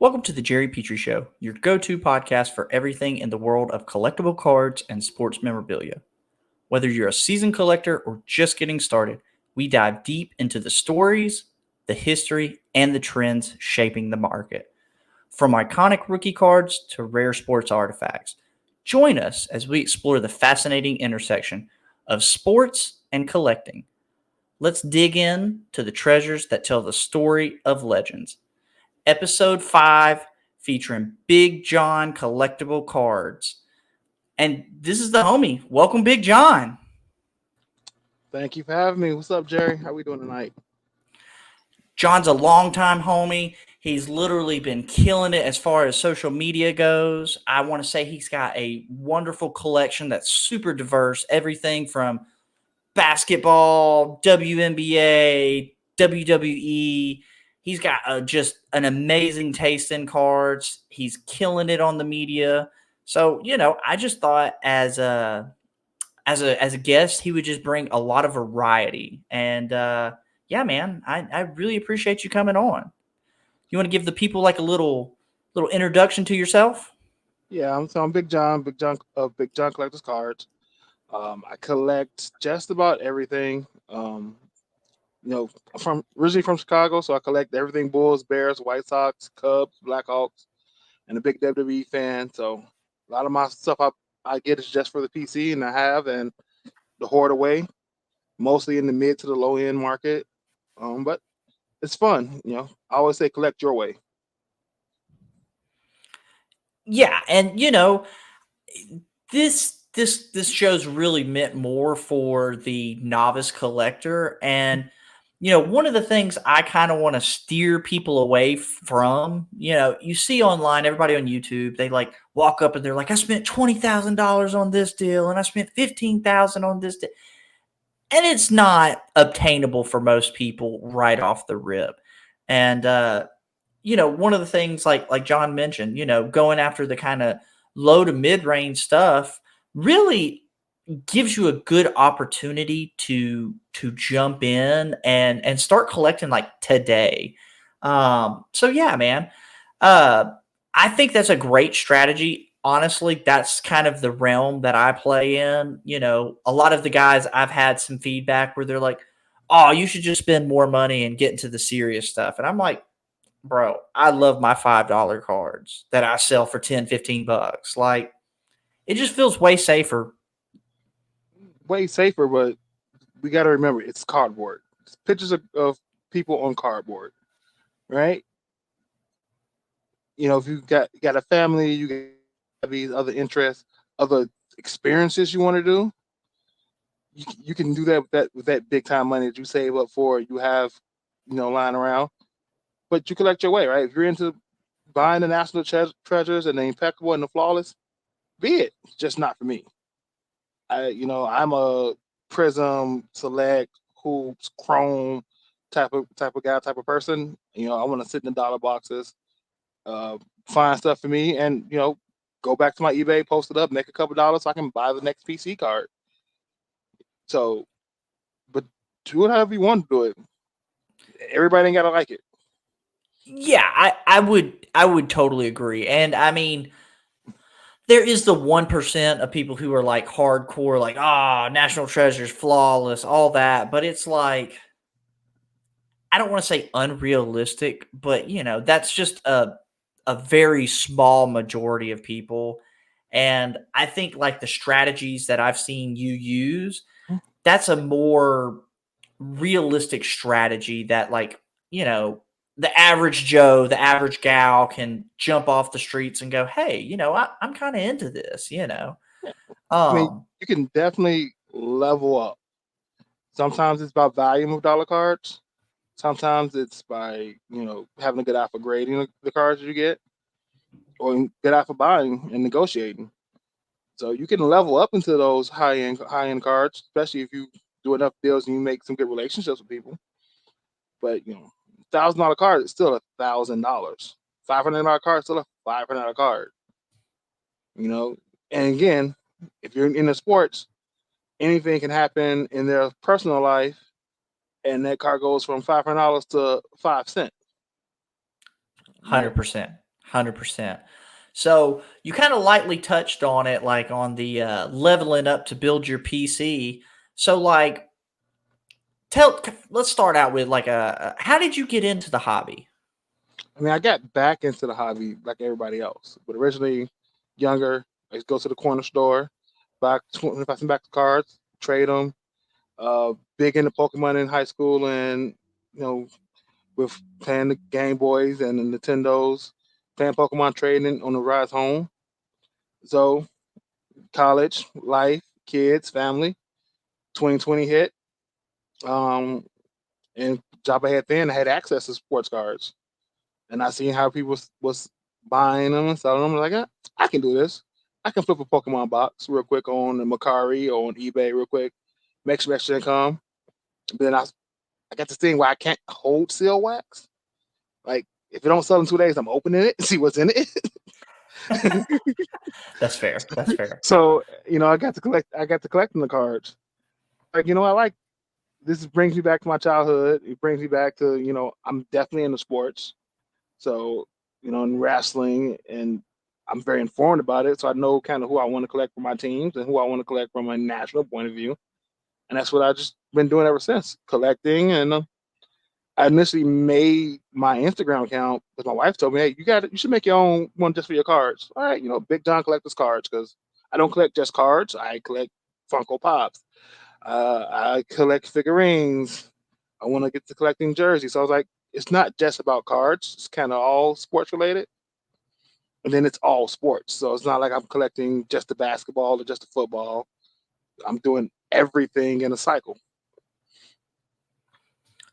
Welcome to the Jerry Pitre Show, your go-to podcast for everything in the world of collectible cards and sports memorabilia. Whether you're a seasoned collector or just getting started, we dive deep into the stories, the history, and the trends shaping the market. From iconic rookie cards to rare sports artifacts, join us as we explore the fascinating intersection of sports and collecting. Let's dig in to the treasures that tell the story of legends. Episode 5 featuring Big John collectible cards. And this is the homie. Welcome, Big John. Thank you for having me. What's up, Jerry? How we doing tonight? John's a longtime homie. He's literally been killing it as far as social media goes. I want to say he's got a wonderful collection that's super diverse. Everything from basketball, WNBA, WWE. He's got just an amazing taste in cards. He's killing it on the media. So, I just thought as a guest, he would just bring a lot of variety. And yeah, man, I really appreciate you coming on. You want to give the people like a little introduction to yourself? Yeah, I'm Big John Collectors Cards. I collect just about everything. I'm from originally from Chicago, so I collect everything: Bulls, Bears, White Sox, Cubs, Blackhawks, and a big WWE fan. So a lot of my stuff I get is just for the PC, and I have and the hoard away, mostly in the mid to the low end market. But it's fun. I always say collect your way. Yeah, and this show's really meant more for the novice collector. And one of the things I kind of want to steer people away from, you see online, everybody on YouTube, they like walk up and they're like, I spent $20,000 on this deal and I spent 15,000 on this deal. And it's not obtainable for most people right off the rip. And one of the things like John mentioned, going after the kind of low to mid range stuff really gives you a good opportunity to jump in and start collecting like today. So yeah, man. Uh I think that's a great strategy. Honestly, that's kind of the realm that I play in. A lot of the guys I've had some feedback where they're like, "Oh, you should just spend more money and get into the serious stuff." And I'm like, "Bro, I love my $5 cards that I sell for 10, 15 bucks." Like it just feels way safer. Way safer, but we got to remember it's cardboard. It's pictures of people on cardboard, right? If you got a family, you got these other interests, other experiences you want to do. You can do that with that big time money that you save up for. You have lying around, but you collect your way, right? If you're into buying the national treasures and the impeccable and the flawless, be it. It's just not for me. I'm a Prism, Select, Hoops, Chrome type of guy, type of person. I want to sit in the dollar boxes, uh, find stuff for me, and go back to my eBay, post it up, make a couple dollars, so I can buy the next PC card. So, but do it however you want to do it. Everybody ain't gotta like it. Yeah, I would totally agree. And I mean, there is the 1% of people who are like hardcore, like, national treasures, flawless, all that. But it's like, I don't want to say unrealistic, but that's just a very small majority of people. And I think like the strategies that I've seen you use, that's a more realistic strategy that like, you know, the average Joe, the average gal can jump off the streets and go, hey, I'm kind of into this. Yeah. I mean, Um, you can definitely level up. Sometimes it's about volume of dollar cards. Sometimes it's by having a good eye for grading the cards you get, or good eye for buying and negotiating. So you can level up into those high end cards, especially if you do enough deals and you make some good relationships with people. But $1,000 card is still $1,000. $500 card is still a $500 card. You know, and again, if you're in the sports, anything can happen in their personal life, and that card goes from $500 to 5 cents. You know, 100%. 100%. So you kind of lightly touched on it, like on the leveling up to build your PC. So like, let's start out with like how did you get into the hobby? I mean, I got back into the hobby like everybody else, but originally younger, I used to go to the corner store, buy 25 cent back to cards, trade them. Big into Pokemon in high school, and you know, with playing the Game Boys and the Nintendos, playing Pokemon, trading on the rise home. So college life, kids, family. 2020 hit, um, and job I had then, I had access to sports cards, and I seen how people was buying them and selling them. I was like, I can do this. I can flip a Pokemon box real quick on the Macari or on eBay real quick, make some extra income. But then I got this thing where I can't hold seal wax. Like if it don't sell in 2 days, I'm opening it and see what's in it. That's fair. That's fair. So I got to collect. I got to collecting the cards. Like I like this. Brings me back to my childhood. It brings me back to I'm definitely into sports. So in wrestling, and I'm very informed about it. So I know kind of who I want to collect for my teams and who I want to collect from a national point of view. And that's what I just been doing ever since, collecting. And I initially made my Instagram account because my wife told me, "Hey, you should make your own one just for your cards." All right, Big John Collectors Cards, because I don't collect just cards. I collect Funko Pops. I collect figurines. I want to get to collecting jerseys. So I was like, it's not just about cards. It's kind of all sports related, and then it's all sports. So it's not like I'm collecting just the basketball or just the football. I'm doing everything in a cycle.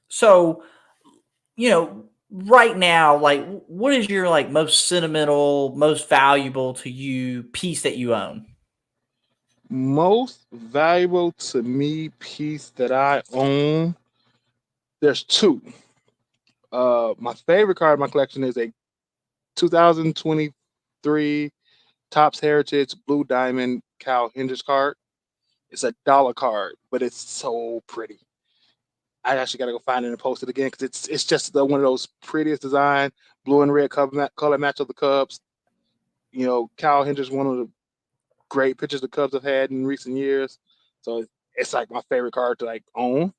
So, right now, like, what is your like most sentimental, most valuable to you piece that you own? Most valuable to me piece that I own, there's two. My favorite card in my collection is a 2023 Topps Heritage Blue Diamond Cal Hendricks card. It's a dollar card, but it's so pretty. I actually got to go find it and post it again because it's just one of those prettiest design, blue and red color match of the Cubs. Cal Hendricks, one of the great pitchers the Cubs have had in recent years. So it's like my favorite card to like own.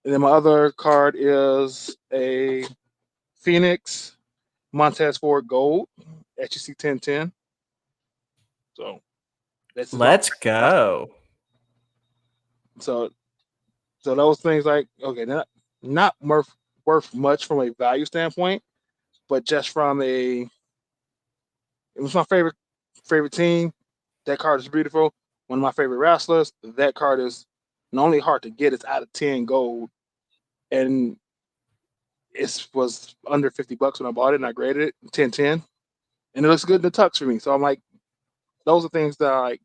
And then my other card is a Phoenix Montez Ford Gold HEC 1010. So this is Let's go. so so those things like okay, not worth much from a value standpoint, but just from it was my favorite team. That card is beautiful. One of my favorite wrestlers. That card is not only hard to get, it's out of 10 gold, and it was under $50 when I bought it, and I graded it 10/10, and it looks good in the tux for me. So I'm like, those are things that are like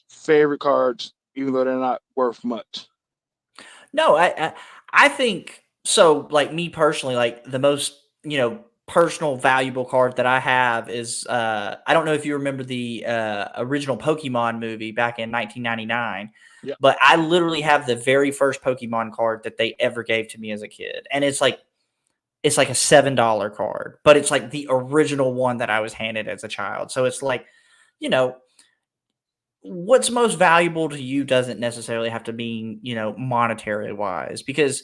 favorite cards, even though they're not worth much. No, I think so. Like me personally, like the most personal valuable card that I have is I don't know if you remember the original Pokemon movie back in 1999, Yeah. but I literally have the very first Pokemon card that they ever gave to me as a kid, and it's like a $7 card, but it's like the original one that I was handed as a child. So it's like, you know, what's most valuable to you doesn't necessarily have to be, monetary wise, because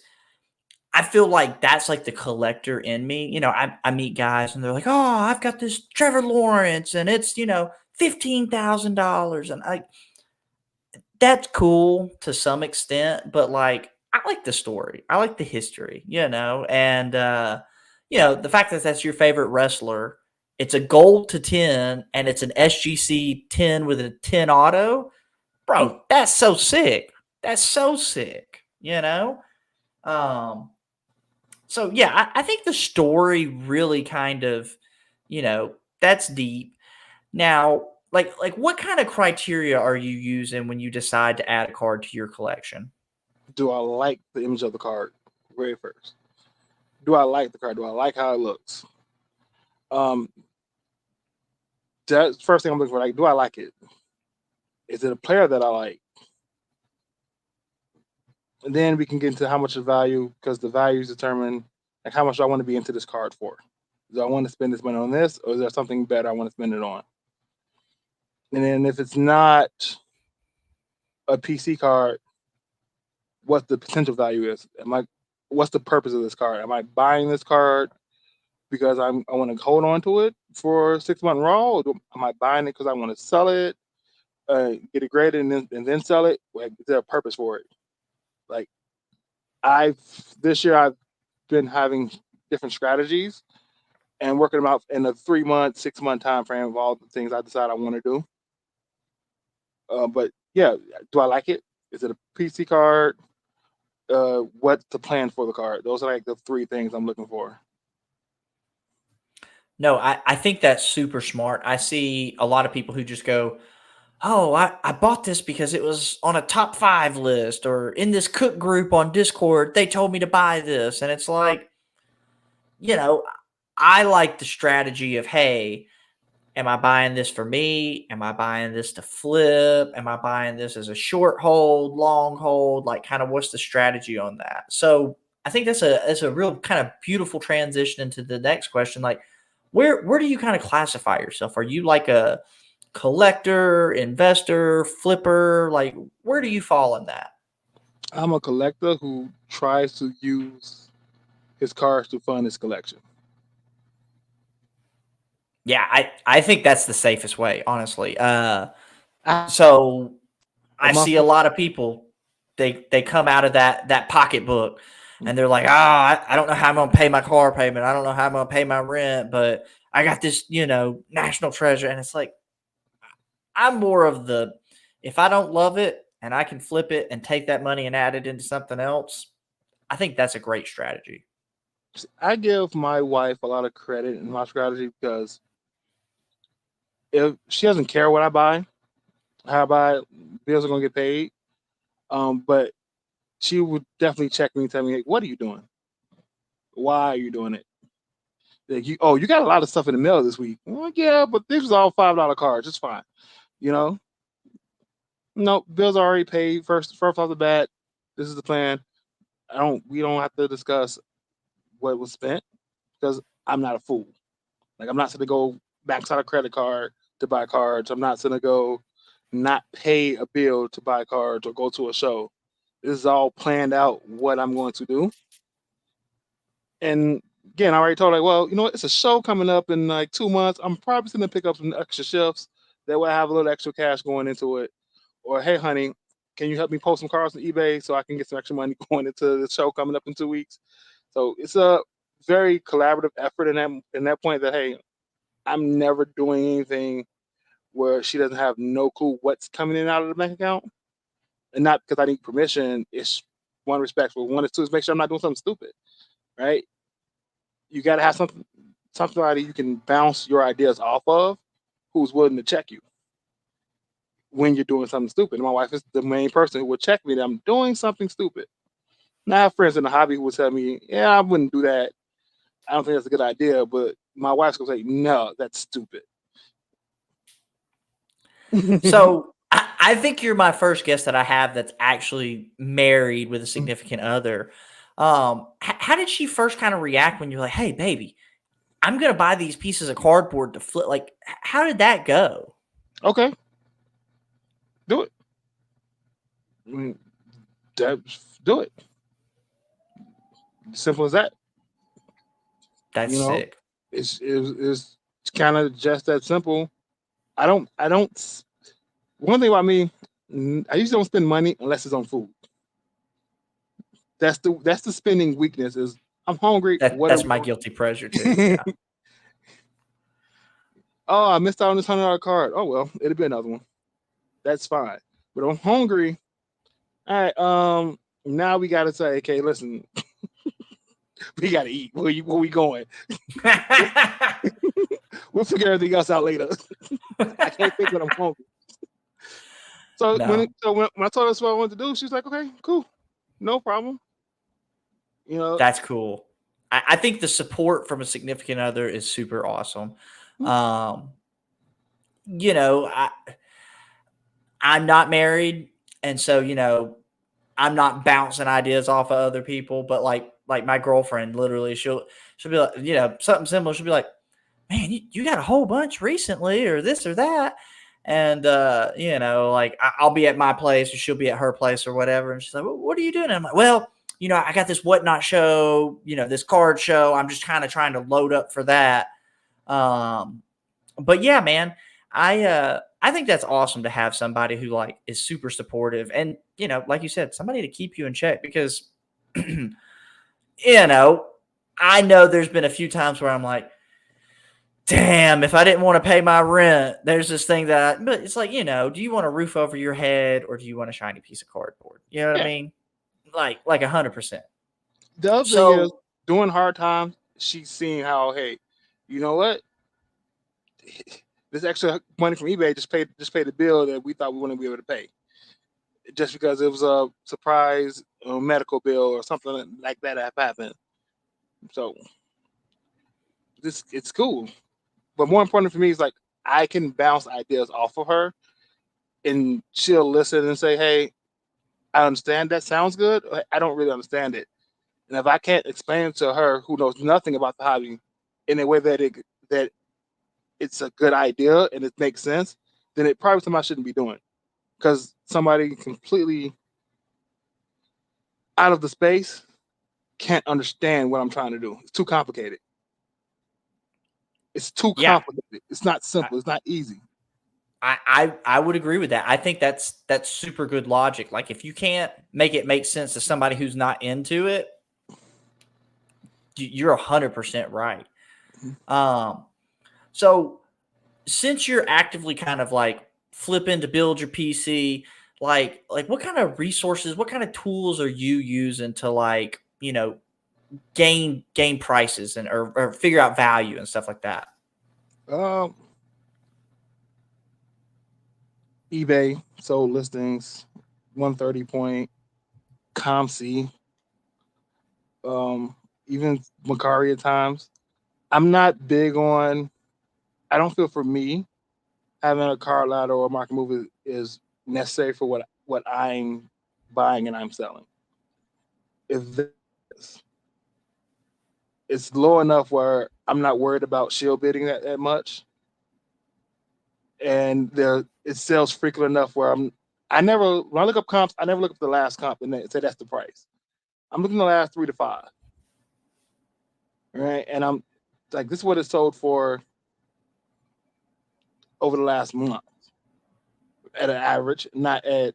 I feel like that's like the collector in me. I meet guys and they're like, oh, I've got this Trevor Lawrence and it's, $15,000. And that's cool to some extent, but like, I like the story. I like the history, and, the fact that that's your favorite wrestler, it's a gold to 10 and it's an SGC 10 with a 10 auto. Bro, that's so sick. That's so sick, Um, so yeah, I think the story really kind of, that's deep. Now, like what kind of criteria are you using when you decide to add a card to your collection? Do I like the image of the card? Very first. Do I like the card? Do I like how it looks? Um, that's the first thing I'm looking for. Like, do I like it? Is it a player that I like? And then we can get into how much of value, because the values determine like how much I want to be into this card for. Do I want to spend this money on this, or is there something better I want to spend it on? And then if it's not a PC card, what the potential value is? What's the purpose of this card? Am I buying this card because I want to hold on to it for 6 month raw? Or am I buying it because I want to sell it, get it graded, and then sell it? Like, is there a purpose for it? Like, this year I've been having different strategies and working them out in a 3 month, 6 month time frame of all the things I decide I want to do. But yeah, do I like it? Is it a PC card? What's the plan for the card? Those are like the three things I'm looking for. No, I think that's super smart. I see a lot of people who just go, oh, I bought this because it was on a top 5 list or in this cook group on Discord. They told me to buy this. And it's like, you know, I like the strategy of, hey, am I buying this for me? Am I buying this to flip? Am I buying this as a short hold, long hold? Like, kind of what's the strategy on that? So I think that's a real kind of beautiful transition into the next question. Like, where do you kind of classify yourself? Are you like a collector, investor, flipper? Like, where do you fall in that? I'm a collector who tries to use his cards to fund his collection. Yeah, I think that's the safest way, honestly. I, So I my, see a lot of people, they come out of that pocketbook and they're like, I don't know how I'm gonna pay my car payment. I don't know how I'm gonna pay my rent, but I got this, national treasure. And it's like, I'm more of the, if I don't love it and I can flip it and take that money and add it into something else, I think that's a great strategy. I give my wife a lot of credit in my strategy because if she doesn't care what I buy, how I buy it, bills are gonna get paid. But she would definitely check me and tell me, hey, what are you doing? Why are you doing it? Like, you got a lot of stuff in the mail this week. I'm like, yeah, but this was all $5 cards. It's fine. You know, no, bills are already paid. First off the bat, this is the plan. We don't have to discuss what was spent because I'm not a fool. Like, I'm not going to go max out a credit card to buy cards. I'm not going to go not pay a bill to buy cards or go to a show. This is all planned out what I'm going to do. And again, I already told her, like, well, you know what? It's a show coming up in like 2 months. I'm probably going to pick up some extra shifts. That way I have a little extra cash going into it. Or, hey, honey, can you help me post some cards on eBay so I can get some extra money going into the show coming up in 2 weeks? So it's a very collaborative effort in that point that, hey, I'm never doing anything where she doesn't have no clue what's coming in and out of the bank account. And not because I need permission. It's one respectful. One is two is make sure I'm not doing something stupid, right? You got to have somebody you can bounce your ideas off of who's willing to check you when you're doing something stupid. And my wife is the main person who will check me that I'm doing something stupid. Now, I have friends in the hobby who will tell me, yeah, I wouldn't do that. I don't think that's a good idea. But my wife's going to say, no, that's stupid. So I think you're my first guest that I have that's actually married with a significant other. How did she first kind of react when you're like, hey, baby, I'm going to buy these pieces of cardboard to flip? Like, how did that go? Okay, do it. I mean, do it. Simple as that. That's You know, sick. it's kind of just that simple. I don't. One thing about me, I usually don't spend money unless it's on food. That's the spending weakness. Is I'm hungry. What are That's we my going guilty pleasure too. to Yeah. do? Oh, I missed out on this $100 card. Oh well, it'll be another one. That's fine. But I'm hungry. All right. Now we got to say, okay, listen, we got to eat. Where we going? We'll figure everything else out later. I can't think when I'm hungry. So when No, I told her what I wanted to do, she's like, okay, cool, no problem. You know, that's cool. I think the support from a significant other is super awesome. Um, you know, I'm not married, and so I'm not bouncing ideas off of other people. But like like my girlfriend, literally, she'll be like, something similar. She'll be like, man, you got a whole bunch recently, or this or that. And, like I'll be at my place or she'll be at her place or whatever. And she's like, well, what are you doing? And I'm like, well, I got this whatnot show, this card show. I'm just kind of trying to load up for that. But yeah, man, I think that's awesome to have somebody who like is super supportive and, like you said, somebody to keep you in check because, I know there's been a few times where I'm like, damn, if I didn't want to pay my rent, there's this thing but it's like, do you want a roof over your head or do you want a shiny piece of cardboard? You know what I mean? Like 100%. The other thing is, So, during hard times, she's seeing how, hey, you know what? This extra money from eBay just paid the bill that we thought we wouldn't be able to pay, just because it was a surprise medical bill or something like that happened. So it's cool. But more important for me is like I can bounce ideas off of her, and she'll listen and say, "Hey, I understand that sounds good. I don't really understand it." And if I can't explain it to her, who knows nothing about the hobby, in a way that it's a good idea and it makes sense, then it probably something I shouldn't be doing. Because somebody completely out of the space can't understand what I'm trying to do. It's too complicated. It's too yeah, complicated. It's not simple. It's not easy. I would agree with that. I think that's super good logic. Like if you can't make it make sense to somebody who's not into it, you're 100% right. Um, so since you're actively kind of like flipping to build your PC, like what kind of resources, what kind of tools are you using to like, gain prices and or figure out value and stuff like that? Um, eBay sold listings, 130 point, ComC, even Macari at times. I'm not big on. I don't feel for me having a card ladder or a market move is necessary for what I'm buying and I'm selling. If this, it's low enough where I'm not worried about shield bidding that much, and it sells frequent enough where I never when I look up comps, I never look up the last comp and say that's the price. I'm looking at the last 3 to 5, right? And I'm like, this is what it sold for over the last month at an average, not at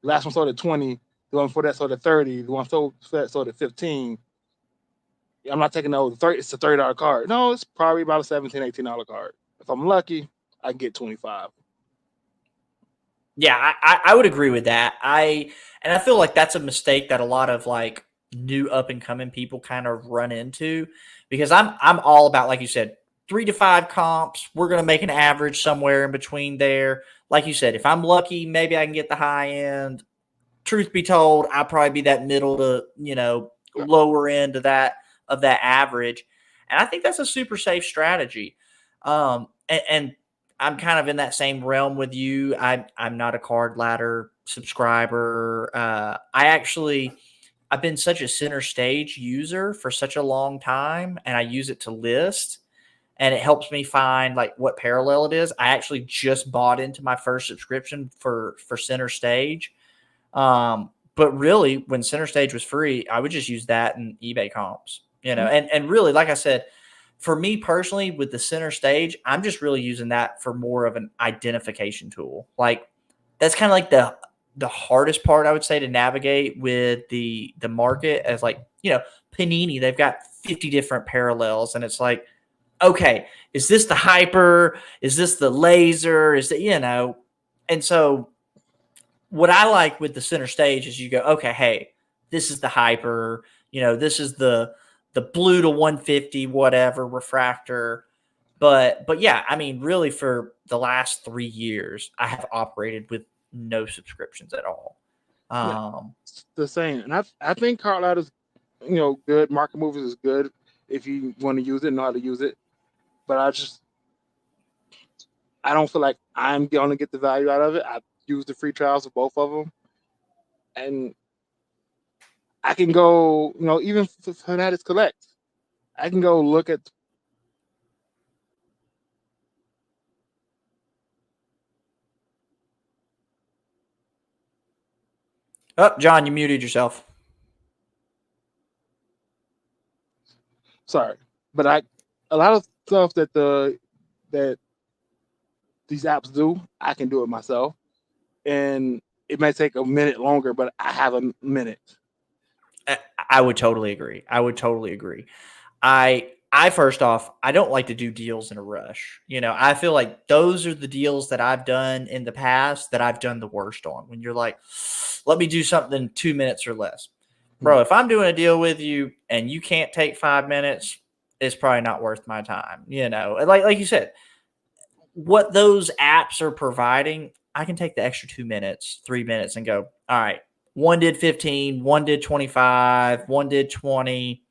last one sold at 20, the one before that sold at 30, the one sold at 15. I'm not taking the 30, it's a $30 card. No, it's probably about a $17, $18 card. If I'm lucky, I get 25. Yeah, I would agree with that. And I feel like that's a mistake that a lot of like new up and coming people kind of run into because I'm all about, like you said, 3 to 5 comps. We're gonna make an average somewhere in between there. Like you said, if I'm lucky, maybe I can get the high end. Truth be told, I'll probably be that middle to lower end of that average, and I think that's a super safe strategy. And I'm kind of in that same realm with you. I'm not a card ladder subscriber. I've been such a center stage user for such a long time, and I use it to list, and it helps me find like what parallel it is. I actually just bought into my first subscription for center stage. But really, when center stage was free, I would just use that in eBay comps, and really, like I said, for me personally, with the center stage, I'm just really using that for more of an identification tool. Like that's kind of like the hardest part I would say to navigate with the market as like, Panini, they've got 50 different parallels and it's like, okay, is this the hyper? Is this the laser? Is that, and so what I like with the center stage is you go, okay, hey, this is the hyper, this is the blue to 150, whatever refractor. But yeah, I mean, really for the last 3 years, I have operated with no subscriptions at all. Yeah, it's the same. And I think card ladder's, good. Market movers is good if you want to use it, know how to use it. But I don't feel like I'm going to get the value out of it. I've used the free trials of both of them, and I can go, even for Fanatics Collect, I can go look at. Oh, John, you muted yourself. Sorry, but a lot of stuff that these apps do, I can do it myself, and it may take a minute longer, but I have a minute. I would totally agree. I first off, I don't like to do deals in a rush. I feel like those are the deals that I've done in the past that I've done the worst on. When you're like, let me do something in 2 minutes or less. Bro, if I'm doing a deal with you and you can't take 5 minutes, it's probably not worth my time. Like you said, what those apps are providing, I can take the extra 2 minutes, 3 minutes and go, all right, one did 15, one did 25, one did 20.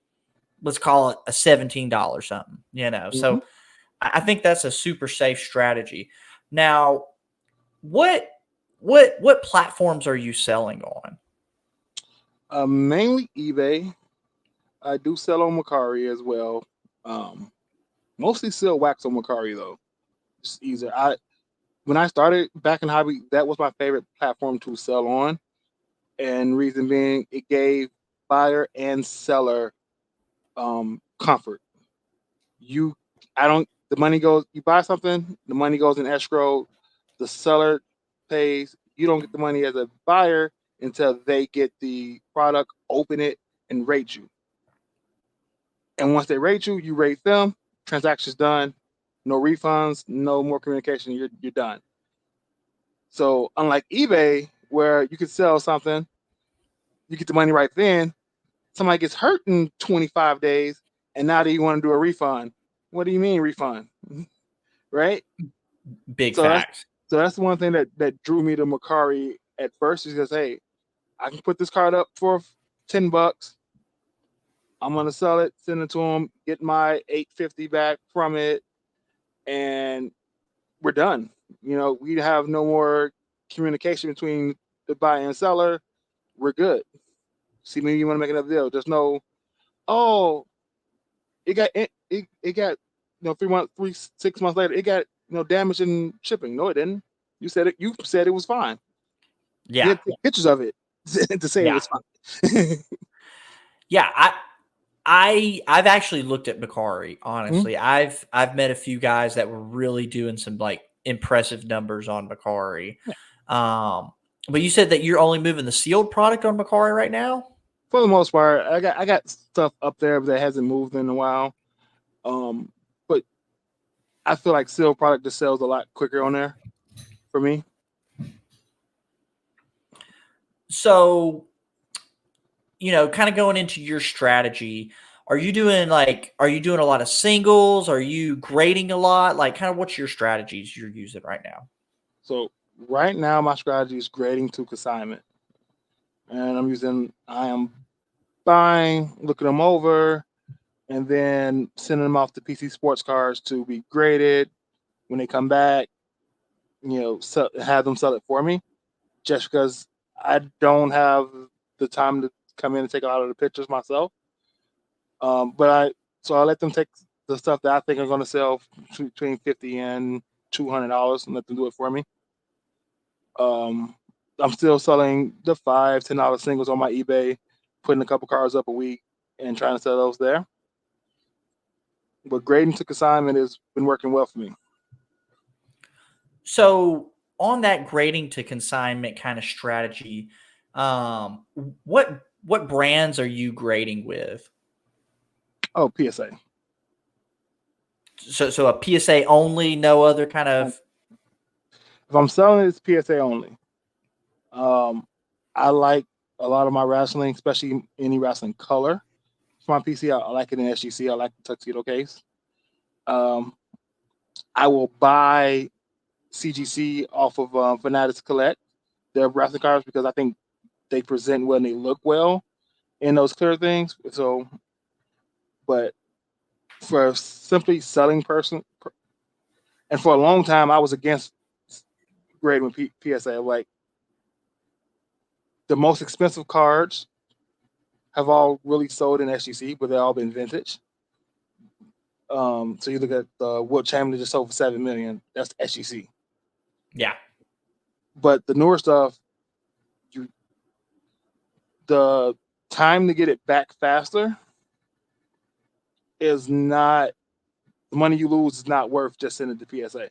Let's call it a $17 something, So I think that's a super safe strategy. Now, what platforms are you selling on? Mainly eBay. I do sell on Mercari as well. Mostly sell wax on Mercari though. It's easier. When I started back in hobby, that was my favorite platform to sell on, and reason being, it gave buyer and seller comfort. The money goes. You buy something, the money goes in escrow. The seller pays. You don't get the money as a buyer until they get the product, open it, and rate you. And once they rate you, you rate them. Transaction's done. No refunds. No more communication. You're done. So unlike eBay, where you could sell something, you get the money right then. Somebody gets hurt in 25 days, and now that you want to do a refund. What do you mean refund? Right? Big So facts. that's one thing that drew me to Mercari at first, is because, hey, I can put this card up for $10. I'm gonna sell it, send it to them, get my $8.50 back from it, and we're done. We have no more communication between the buyer and seller. We're good. See, maybe you want to make another deal. There's no, oh, it got 6 months later, it got damage in shipping. No, it didn't. You said it was fine. Yeah. You had to take pictures of it to say it was fine. Yeah, I've actually looked at Mercari, honestly. I've met a few guys that were really doing some like impressive numbers on Mercari. But you said that you're only moving the sealed product on Mercari right now? For the most part, I got stuff up there that hasn't moved in a while. But I feel like sealed product just sells a lot quicker on there for me. So, kind of going into your strategy, are you doing a lot of singles? Are you grading a lot? Like, kind of what's your strategies you're using right now? So right now, my strategy is grading to consignment, and I am buying, looking them over, and then sending them off to PC Sports Cards to be graded. When they come back, have them sell it for me, just because I don't have the time to come in and take a lot of the pictures myself. So I let them take the stuff that I think are going to sell between $50 and $200 and let them do it for me. I'm still selling the $5-10 singles on my eBay, putting a couple cards up a week and trying to sell those there. But grading to consignment has been working well for me. So on that grading to consignment kind of strategy, what brands are you grading with? Oh, PSA. So a PSA only, no other kind of. If I'm selling it, it's PSA only. I like a lot of my wrestling, especially any wrestling color. For my PC, I like it in SGC. I like the tuxedo case. I will buy CGC off of Fanatics Collect, their wrestling cards, because I think they present well and they look well in those clear things. So, but for simply selling person, and for a long time, I was against grading with PSA. Like, the most expensive cards have all really sold in SGC, but they've all been vintage. So you look at the Wilt Chamberlain just sold for $7 million. That's SGC. Yeah. But the newer stuff, you the time to get it back faster is not the money you lose is not worth just sending it to PSA.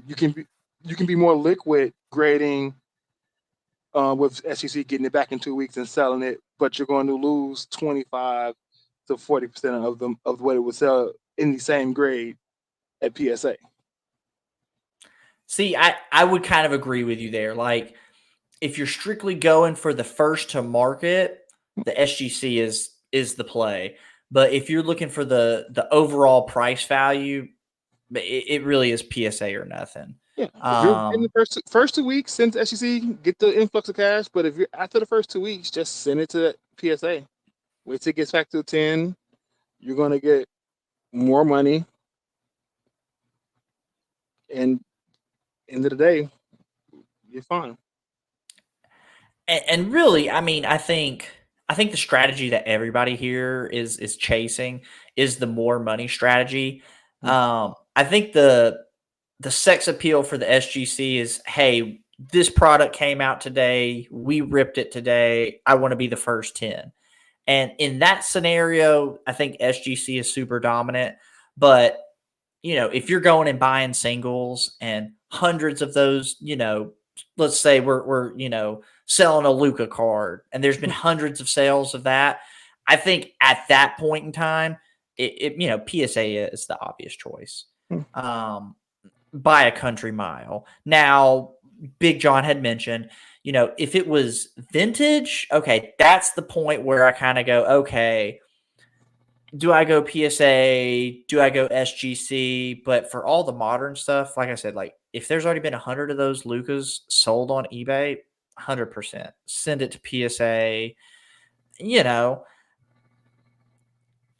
You can be more liquid grading with SEC getting it back in 2 weeks and selling it, but you're going to lose 25 to 40% of them of what it would sell in the same grade at PSA. See, I would kind of agree with you there. Like, if you're strictly going for the first to market, the SGC is the play. But if you're looking for the overall price value, it really is PSA or nothing. Yeah, if you're in the first 2 weeks, send to SEC, get the influx of cash. But if you're after the first 2 weeks, just send it to PSA. Wait till it gets back to 10. You're gonna get more money, and end of the day, you're fine. And really, I mean, I think the strategy that everybody here is chasing is the more money strategy. I think the sex appeal for the SGC is, hey, this product came out today, we ripped it today, I want to be the first 10. And in that scenario, I think SGC is super dominant. But, if you're going and buying singles and hundreds of those, let's say we're selling a Luca card and there's been hundreds of sales of that. I think at that point in time, PSA is the obvious choice. By a country mile. Now, Big John had mentioned, if it was vintage, okay, that's the point where I kind of go, okay, do I go PSA? Do I go SGC? But for all the modern stuff, like I said, like if there's already been 100 of those Lucas sold on eBay, 100% send it to PSA,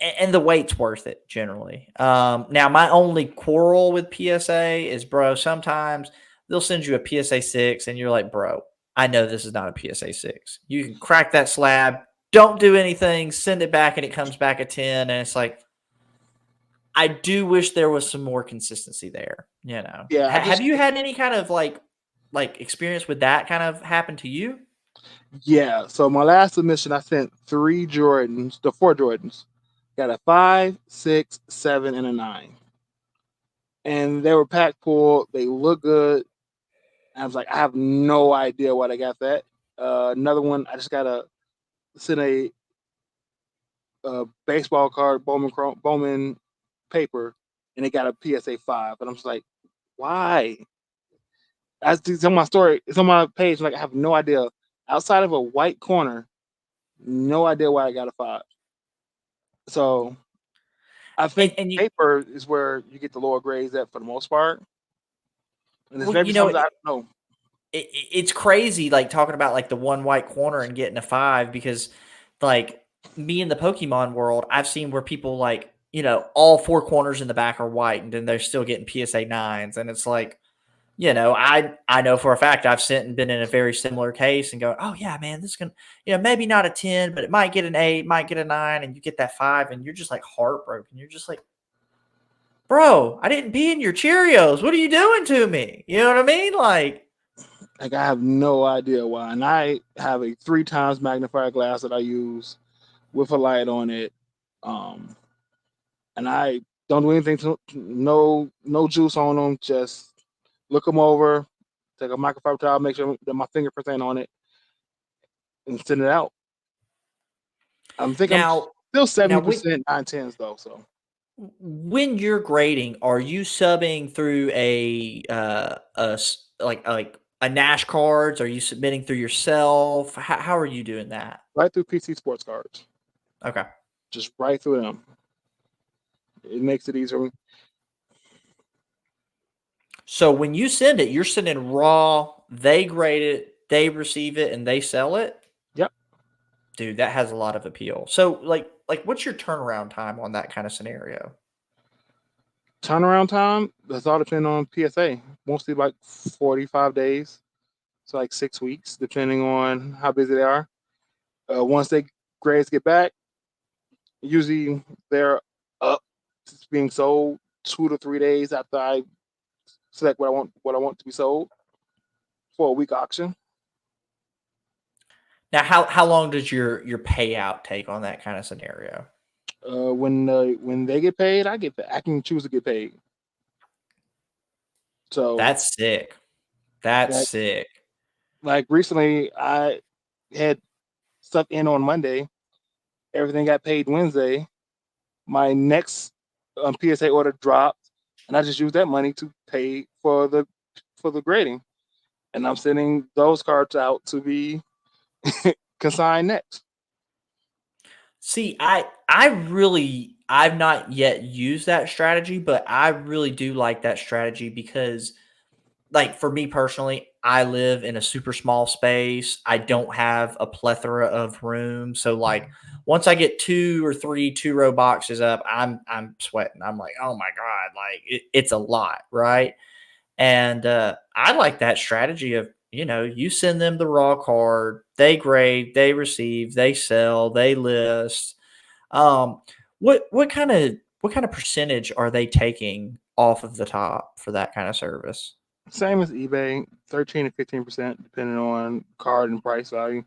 and the weight's worth it generally. Now, my only quarrel with PSA is, bro, sometimes they'll send you a PSA 6 and you're like, bro, I know this is not a PSA 6. You can crack that slab, don't do anything, send it back, and it comes back a 10. And it's like, I do wish there was some more consistency there. Yeah. Have you had any kind of like experience with that kind of happen to you? Yeah. So my last submission, I sent 4 Jordans. Got a 5, 6, 7, and a 9. And they were pack full. They look good. And I was like, I have no idea why they got that. Another one, I just got to send a baseball card, Bowman paper, and it got a PSA 5. And I'm just like, why? It's on my story. It's on my page. Like, I have no idea. Outside of a white corner, no idea why I got a 5. So I think paper is where you get the lower grades at for the most part. And there's maybe something I don't know. It's crazy, like talking about like the one white corner and getting a 5, because like me in the Pokemon world, I've seen where people like, all 4 corners in the back are white and then they're still getting PSA 9s. And it's like, I know for a fact I've sent and been in a very similar case and go, oh yeah, man, this is going to, maybe not a 10, but it might get an 8, might get a 9, and you get that 5 and you're just like heartbroken. You're just like, bro, I didn't pee in your Cheerios. What are you doing to me? You know what I mean? Like I have no idea why. And I have a 3 times magnifier glass that I use with a light on it. And I don't do anything no juice on them. Just look them over, take a microfiber towel, make sure that my fingerprints ain't on it, and send it out. I'm still 70% 9/10s though. So when you're grading, are you subbing through a Nash Cards? Are you submitting through yourself? How are you doing that? Right through PC Sports Cards. Okay. Just right through them. It makes it easier. So when you send it, you're sending raw, they grade it, they receive it, and they sell it? Yep. Dude, that has a lot of appeal. So like what's your turnaround time on that kind of scenario? Turnaround time, that's all depending on PSA. Mostly like 45 days. So like 6 weeks, depending on how busy they are. Once they grades get back, usually they're up, it's being sold 2 to 3 days after I select what I want to be sold for a week auction. Now, how long does your payout take on that kind of scenario? When they get paid, I can choose to get paid. So That's sick. That's like sick. like recently, I had stuff in on Monday. Everything got paid Wednesday. My next PSA order dropped, and I just used that money to pay for the grading, and I'm sending those cards out to be consigned next. See, I've not yet used that strategy, but I really do like that strategy because, like, for me personally, I live in a super small space. I don't have a plethora of room. So like once I get 2 or 3 2-row boxes up, I'm sweating. I'm like, oh my God, like it's a lot, right? And I like that strategy of, you send them the raw card, they grade, they receive, they sell, they list. Um, what kind of percentage are they taking off of the top for that kind of service? Same as eBay, 13 to 15%, depending on card and price value.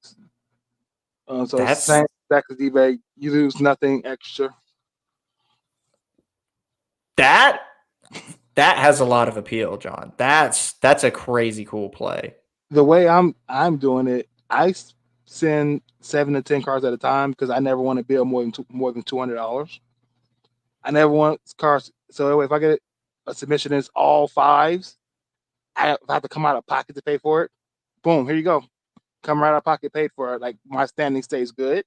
So That's same exact as eBay. You lose nothing extra. that that has a lot of appeal, John. That's a crazy cool play. The way I'm doing it, send 7 to 10 cards at a time because I never want to bill more than $200. I never want cards. So if I get a submission that's all fives, if I have to come out of pocket to pay for it, boom, here you go. Come right out of pocket, paid for it. Like my standing stays good.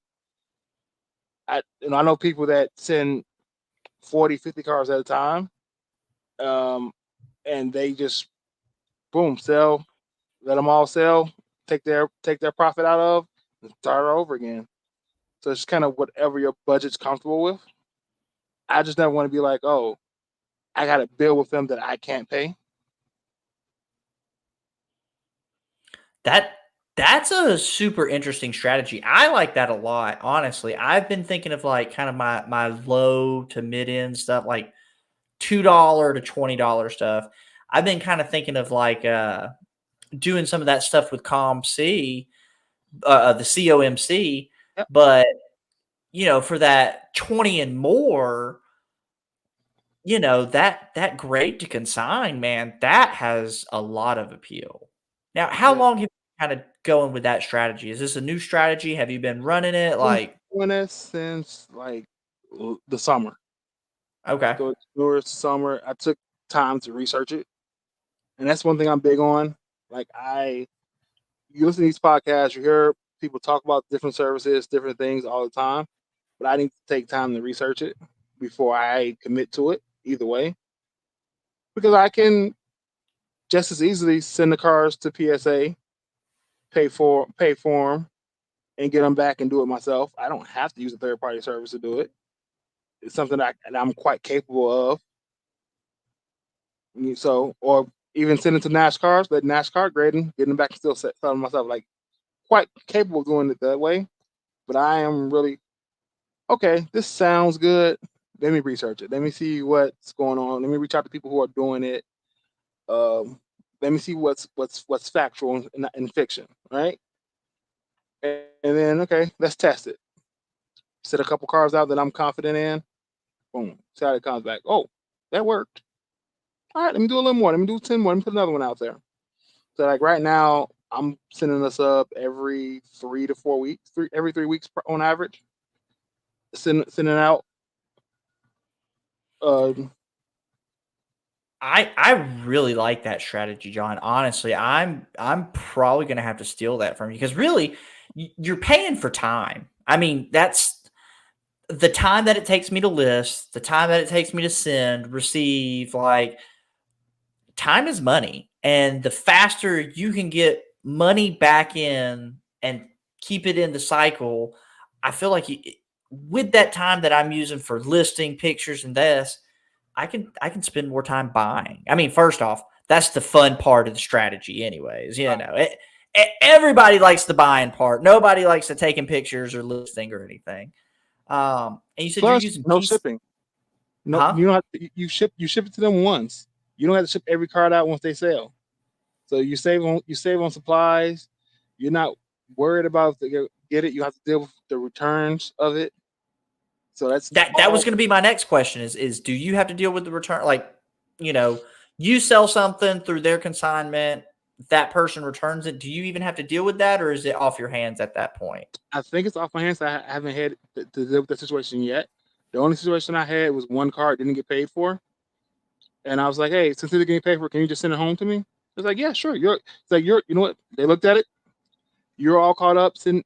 I know people that send 40, 50 cards at a time, um, and they just boom sell, let them all sell, take their profit out of, and start over again. So it's kind of whatever your budget's comfortable with. I just never want to be like, oh, I got to bill with them that I can't pay. That that's a super interesting strategy. I like that a lot, honestly. I've been thinking of like kind of my low to mid end stuff, like $2 to $20 stuff. I've been kind of thinking of like doing some of that stuff with ComC, the COMC, Yep. but for that 20 and more, that grade to consign, man, that has a lot of appeal. Now, how Yeah. long have you kind of going with that strategy? Is this a new strategy? Have you been running it? Been Like, doing this since like the summer. okay, So it's newer summer. I took time to research it, and that's one thing I'm big on. Like you listen to these podcasts, you hear people talk about different services, different things all the time, but I need to take time to research it before I commit to it. Either way, because I can just as easily send the cars to PSA, pay for them, and get them back and do it myself. I don't have to use a third party service to do it. It's something that I'm quite capable of. So, or even send it to NASCARs, let NASCAR grading, getting back and still selling myself. Like, quite capable of doing it that way. But I am really okay. This sounds good. Let me research it. Let me see what's going on. Let me reach out to people who are doing it. Um, Let me see what's factual and fiction, right? And then okay, let's test it. Set a couple cars out that I'm confident in. Boom. See how it comes back. Oh, that worked. All right, let me do a little more. Let me do 10 more. Let me put another one out there. So like right now, I'm sending this up every 3 to 4 weeks, every 3 weeks on average. Sending out. Uh, I really like that strategy, John. Honestly, I'm probably gonna have to steal that from you because really, you're paying for time. I mean, that's the time that it takes me to list, the time that it takes me to send, receive, like time is money. And the faster you can get money back in and keep it in the cycle, I feel like with that time that I'm using for listing pictures and this, I can spend more time buying. I mean, first off, that's the fun part of the strategy anyways. Everybody likes the buying part. Nobody likes to taking pictures or listing or anything. And you said you're Plus, using no PC. shipping. No, Huh? you don't have to, you ship it to them once. You don't have to ship every card out once they sell. So you save on supplies. You're not worried about if they get it. You have to deal with the returns of it. So that's That was all. going to be my next question is do you have to deal with the return? Like, you know, you sell something through their consignment, that person returns it. Do you even have to deal with that, or is it off your hands at that point? I think it's off my hands. I haven't had to deal with that situation yet. The only situation I had was one card didn't get paid for, and I was like, "Hey, since it didn't get paid for, can you just send it home to me?" It's like, "Yeah, sure." You know what? They looked at it. You're all caught up. Send,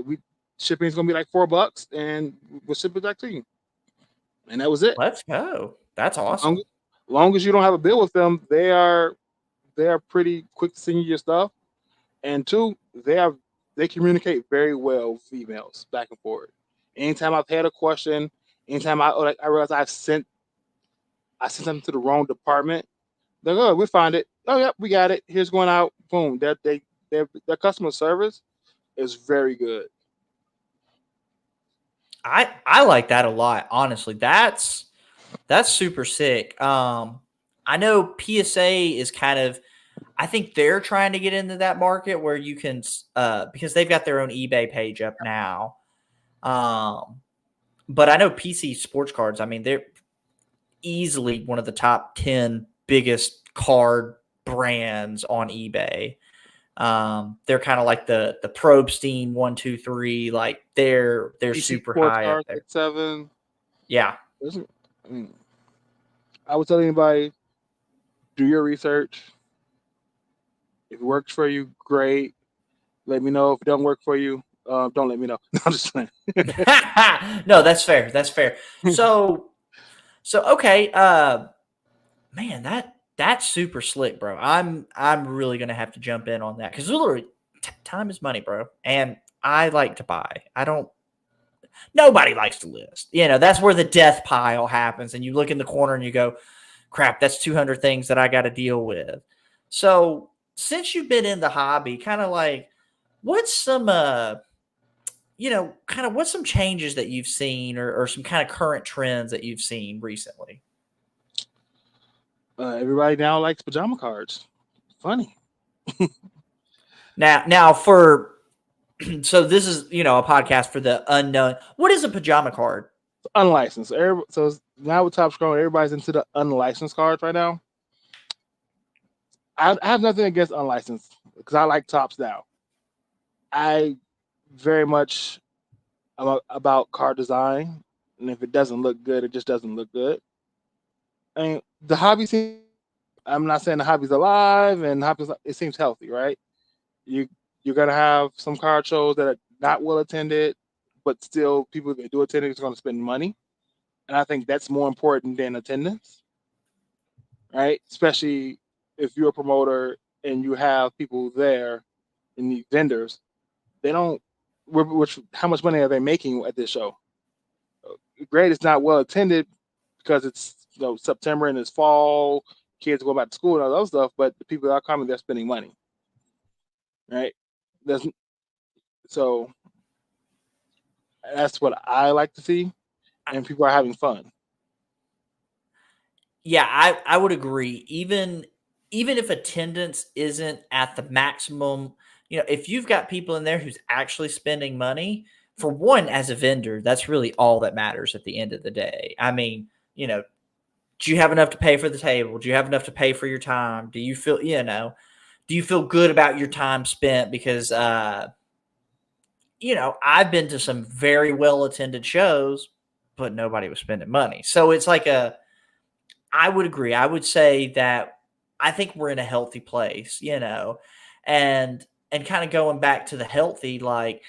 we shipping's gonna be like $4, and we'll ship it back to you. And that was it. Let's go. That's Long, awesome. long as you don't have a bill with them, they are pretty quick to send you your stuff. And two, they communicate very well with emails back and forth. Anytime I've had a question, anytime I realize I sent something to the wrong department, they're like, oh, we'll find it. Oh yeah, we got it. Here's going out. Boom. Their customer service is very good. I like that a lot. Honestly, that's super sick. I know PSA is kind of, I think they're trying to get into that market where you can, because they've got their own eBay page up now. But I know PC Sports Cards, I mean, they're easily one of the top 10 biggest card brands on eBay. They're kind of like the Probstein 123, like they're PC super Sports high up Cards there. 7. Yeah. I mean, I would tell anybody, do your research. If it works for you, great. Let me know. If it doesn't work for you, don't let me know. No, I'm just playing. No, that's fair. That's fair. So okay, man, that's super slick, bro. I'm really gonna have to jump in on that because literally time is money, bro. And I like to buy. I don't. Nobody likes to list. That's where the death pile happens, and you look in the corner and you go, "Crap, that's 200 things that I got to deal with." So since you've been in the hobby, kind of like, what's some kind of what's some changes that you've seen or some kind of current trends that you've seen recently? Everybody now likes pajama cards. Funny. Now for so this is a podcast for the unknown. What is a pajama card? Unlicensed. So now with Top Scroll, everybody's into the unlicensed cards right now. I have nothing against unlicensed because I like Tops now. I very much am about card design, and if it doesn't look good, it just doesn't look good. I mean, the hobby seems. I'm not saying the hobby's alive, and it seems healthy, right? You you're gonna have some card shows that are not well attended, but still people that do attend it is going to spend money, and I think that's more important than attendance, right? Especially if you're a promoter and you have people there and the vendors, they don't. Which how much money are they making at this show? Great, it's not well attended because it's September and it's fall, kids go back to school and all that stuff, but the people that are coming, they're spending money, right? That's so that's what I like to see, and people are having fun. Yeah, I would agree. Even if attendance isn't at the maximum, if you've got people in there who's actually spending money, for one, as a vendor, that's really all that matters at the end of the day. I mean, do you have enough to pay for the table? Do you have enough to pay for your time? Do you feel good about your time spent? Because I've been to some very well attended shows, but nobody was spending money. So it's like I would agree. I would say that I think we're in a healthy place, and kind of going back to the healthy, like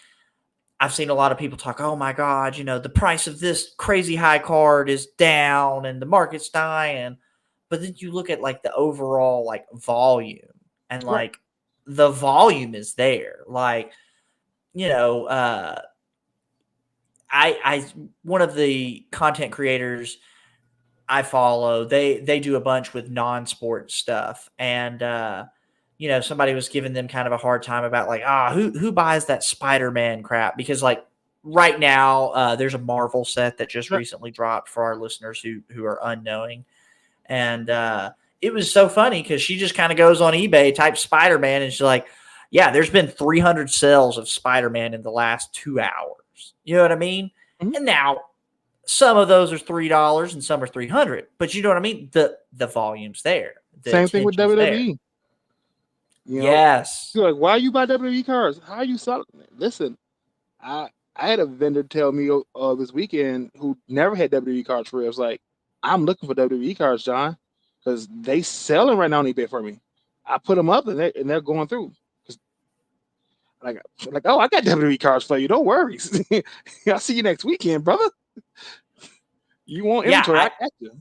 I've seen a lot of people talk, oh my God, the price of this crazy high card is down and the market's dying. But then you look at like the overall like volume and Right. like the volume is there. Like, you know, I one of the content creators, I follow. They do a bunch with non-sport stuff, and somebody was giving them kind of a hard time about like, who buys that Spider-Man crap? Because like right now, there's a Marvel set that just recently dropped for our listeners who are unknowing, and it was so funny because she just kind of goes on eBay, types Spider-Man, and she's like, yeah, there's been 300 sales of Spider-Man in the last 2 hours. You know what I mean? Mhm. And now some of those are $3 and some are 300, but you know what I mean? The volume's there. The Same thing with attention's there. WWE. You know, Yes. you're like, why you buy WWE cards? How you sell? Listen, I had a vendor tell me this weekend who never had WWE cards for real. It was like, I'm looking for WWE cards, John, because they selling right now on eBay for me. I put them up and they're going through. Like, oh, I got WWE cards for you. Don't worry. I'll see you next weekend, brother. You want inventory? I got you.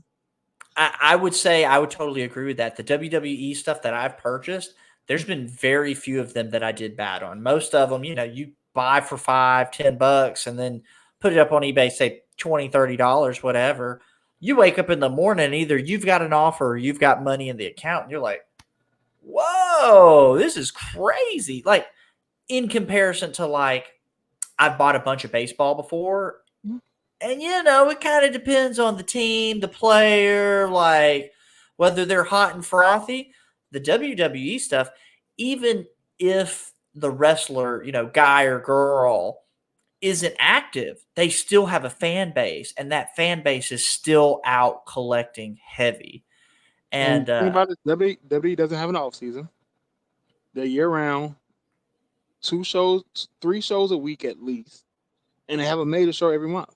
I would say I would totally agree with that. The WWE stuff that I've purchased, there's been very few of them that I did bad on. Most of them, you buy for $5-10 and then put it up on eBay, say $20-30, whatever. You wake up in the morning, either you've got an offer or you've got money in the account, and you're like, whoa, this is crazy. Like, in comparison to like, I've bought a bunch of baseball before, and it kind of depends on the team, the player, like whether they're hot and frothy. The WWE stuff, even if the wrestler, guy or girl, isn't active, they still have a fan base, and that fan base is still out collecting heavy. And think about it, WWE doesn't have an off season. They're year round, 2 shows, 3 shows a week at least, and they have a major show every month.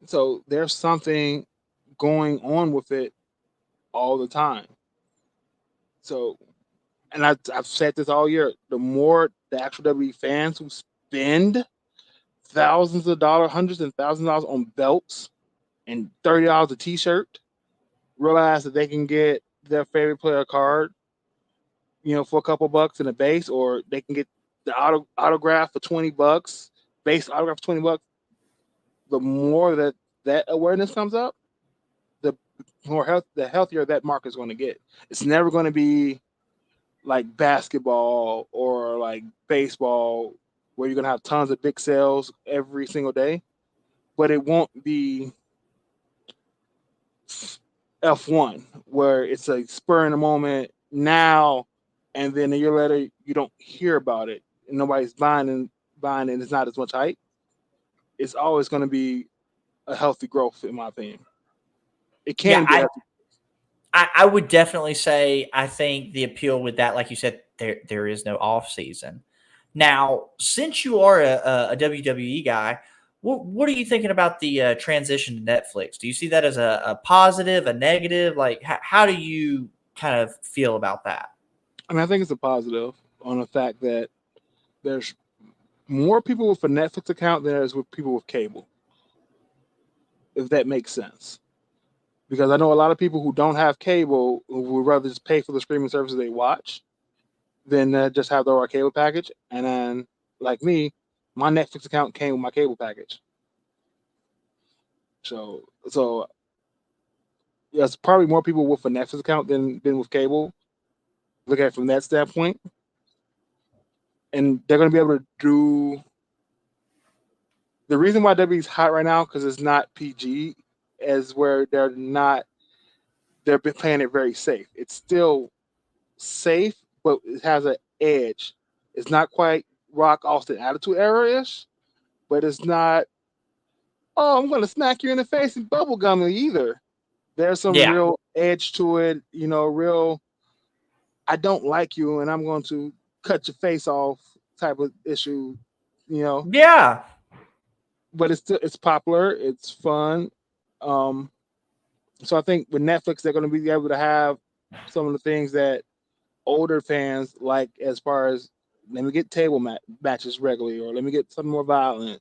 So there's something going on with it all the time. So, and I've said this all year, the more the actual WWE fans who spend thousands of dollars, hundreds and thousands of dollars on belts and $30 a t-shirt, realize that they can get their favorite player card, for a couple bucks in a base, or they can get the autograph for $20, base autograph for $20. The more that awareness comes up, the healthier that market is going to get. It's never going to be like basketball or like baseball where you're going to have tons of big sales every single day, but it won't be F1 where it's a spur in the moment now, and then a year later you don't hear about it and nobody's buying and it's not as much hype. It's always going to be a healthy growth, in my opinion. It can be. I would definitely say I think the appeal with that, like you said, there is no off season. Now, since you are a WWE guy, what are you thinking about the transition to Netflix? Do you see that as a positive, a negative? Like, how do you kind of feel about that? I mean, I think it's a positive on the fact that there's more people with a Netflix account than there's with people with cable, if that makes sense. Because I know a lot of people who don't have cable who would rather just pay for the streaming services they watch than just have their cable package. And then, like me, my Netflix account came with my cable package. So there's probably more people with a Netflix account than with cable. Look at it from that standpoint. And they're going to be able to do. The reason why WWE's hot right now because it's not PG, is where they're playing it very safe. It's still safe, but it has an edge. It's not quite Rock Austin Attitude Era-ish, but it's not, oh, I'm going to smack you in the face and bubblegum you either. There's some real edge to it, real, I don't like you and I'm going to cut your face off type of issue, Yeah. But it's popular, it's fun. So I think with Netflix, they're going to be able to have some of the things that older fans like, as far as let me get table matches regularly, or let me get something more violent.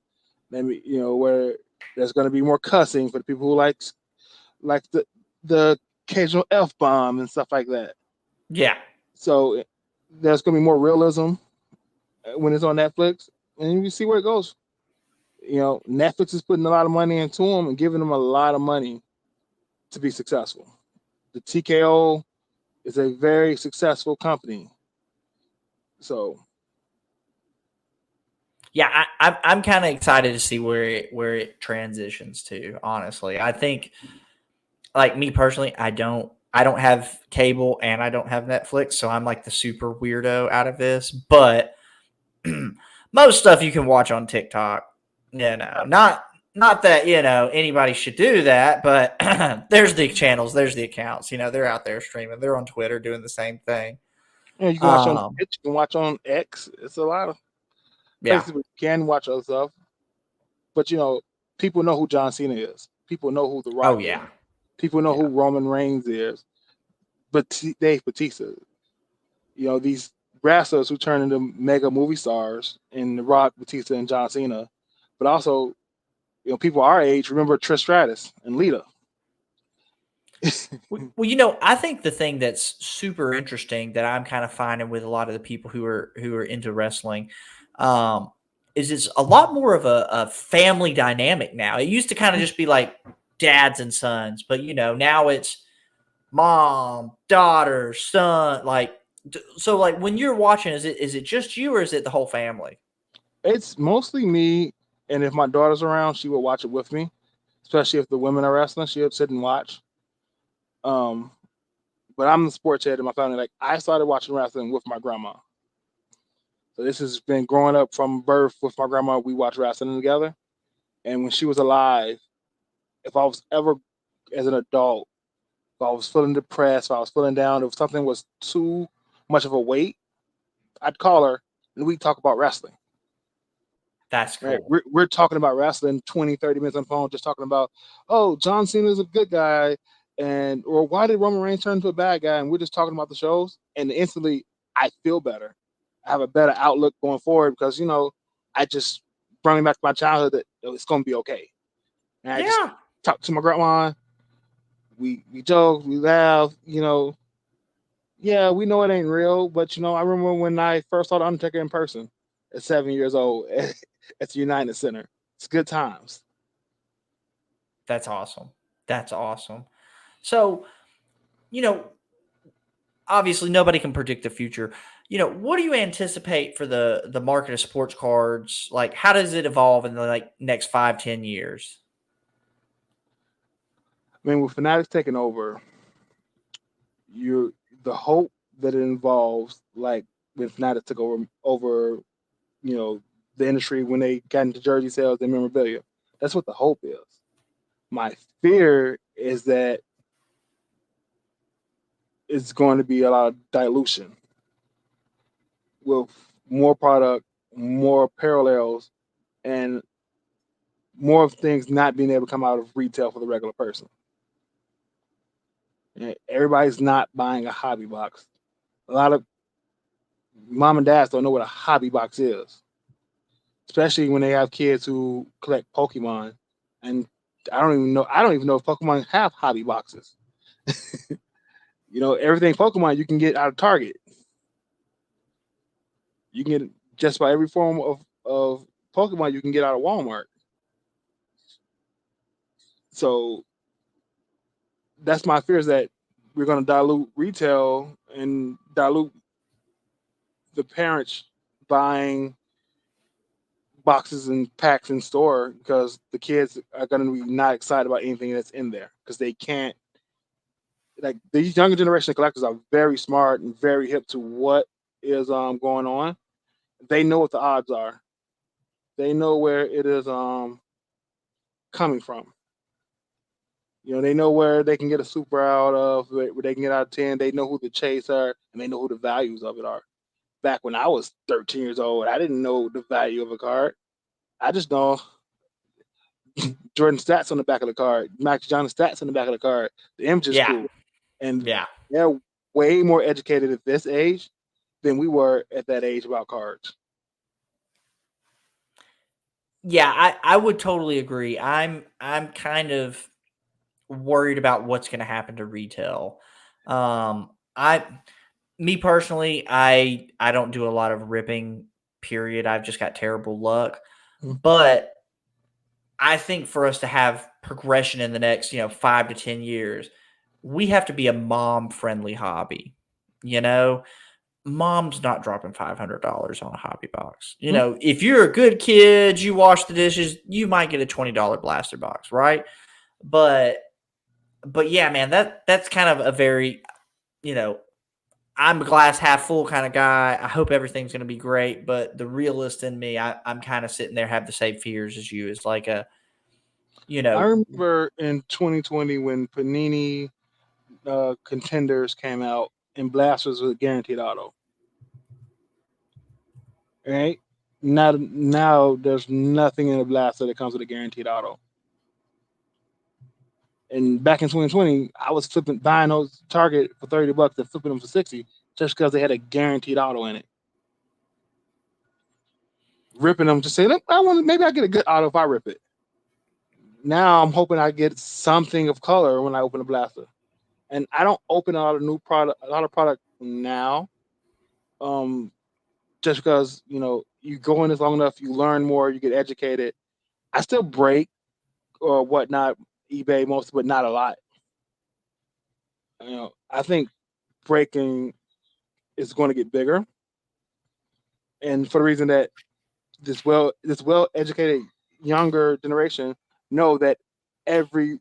Let me, where there's going to be more cussing for the people who like the occasional F-bomb and stuff like that. Yeah. So there's going to be more realism when it's on Netflix, and you see where it goes. Netflix is putting a lot of money into them and giving them a lot of money to be successful. The TKO is a very successful company. So Yeah, I'm kind of excited to see where it transitions to. Honestly, I think, like me personally, I don't have cable and I don't have Netflix, so I'm like the super weirdo out of this. But most stuff you can watch on TikTok. Not that anybody should do that, but there's the channels, there's the accounts. They're out there streaming. They're on Twitter doing the same thing. you can watch on Twitch, you can watch on X. It's a lot of Yeah. places where you can watch other stuff. But people know who John Cena is. People know who The Rock Oh is. yeah. People know Yeah. who Roman Reigns is. But Dave Bautista, these wrestlers who turn into mega movie stars in The Rock, Bautista, and John Cena. But also, people our age remember Trish Stratus and Lita. Well, I think the thing that's super interesting that I'm kind of finding with a lot of the people who are into wrestling, is it's a lot more of a family dynamic now. It used to kind of just be like dads and sons, but now it's mom, daughter, son. So like when you're watching, is it just you or is it the whole family? It's mostly me, and if my daughter's around, she will watch it with me. Especially if the women are wrestling, she'll sit and watch. Um, but I'm the sports head in my family. Like I started watching wrestling with my grandma. So this has been growing up from birth with my grandma. We watched wrestling together. And when she was alive, if I was ever as an adult, if I was feeling depressed, if I was feeling down, if something was too much of a weight, I'd call her and we'd talk about wrestling. That's Right. cool. We're talking about wrestling 20, 30 minutes on the phone, just talking about, oh, John Cena is a good guy. Or why did Roman Reigns turn into a bad guy? And we're just talking about the shows. And instantly I feel better. I have a better outlook going forward because, I just brought me back to my childhood that it's going to be okay. And I just Yeah. talked to my grandma. We joke, we laugh, yeah, we know it ain't real, but I remember when I first saw the Undertaker in person at 7 years old at the United Center. It's good times. That's awesome. That's awesome. So, you know, obviously nobody can predict the future. What do you anticipate for the market of sports cards? Like, how does it evolve in the next 5-10 years? I mean, with Fanatics taking over, you the hope that it involves, like when Fanatics took over, the industry when they got into jersey sales and memorabilia. That's what the hope is. My fear is that it's going to be a lot of dilution with more product, more parallels, and more of things not being able to come out of retail for the regular person. And everybody's not buying a hobby box. A lot of mom and dads don't know what a hobby box is, especially when they have kids who collect Pokemon. And I don't even know. I don't even know if Pokemon have hobby boxes. Everything Pokemon you can get out of Target. You can get just about every form of Pokemon you can get out of Walmart. So that's my fear, is that we're going to dilute retail and dilute the parents buying boxes and packs in store because the kids are going to be not excited about anything that's in there because they can't. Like these younger generation of collectors are very smart and very hip to what is going on. They know what the odds are. They know where it is coming from. They know where they can get a super out of, where they can get out of 10. They know who the chase are, and they know who the values of it are. Back when I was 13 years old, I didn't know the value of a card. I just know Jordan stats on the back of the card, Max Johnson stats on the back of the card. The image is Yeah. cool. And Yeah. they're way more educated at this age than we were at that age about cards. Yeah, I would totally agree. I'm kind of worried about what's going to happen to retail. I Me personally, I don't do a lot of ripping, period. I've just got terrible luck. Mhm. But I think for us to have progression in the next, 5 to 10 years, we have to be a mom-friendly hobby. You know, mom's not dropping $500 on a hobby box. Hmm? If you're a good kid, you wash the dishes, you might get a $20 blaster box, right? But yeah, man, that's kind of a very, you know, I'm a glass half full kind of guy. I hope everything's going to be great, but the realist in me, I'm kind of sitting there have the same fears as you. It's like you I know, remember in 2020 when Panini Contenders came out and Blasters was a guaranteed auto. Right now, there's nothing in a blaster that comes with a guaranteed auto. And back in 2020, I was buying those Target for $30 and flipping them for 60 just because they had a guaranteed auto in it. Ripping them to say, look, maybe I get a good auto if I rip it. Now I'm hoping I get something of color when I open a blaster. And I don't open a lot of product now. Just because, you go in this long enough, you learn more, you get educated. I still break or whatnot, eBay mostly, but not a lot. I think breaking is going to get bigger, and for the reason that this well educated younger generation know that the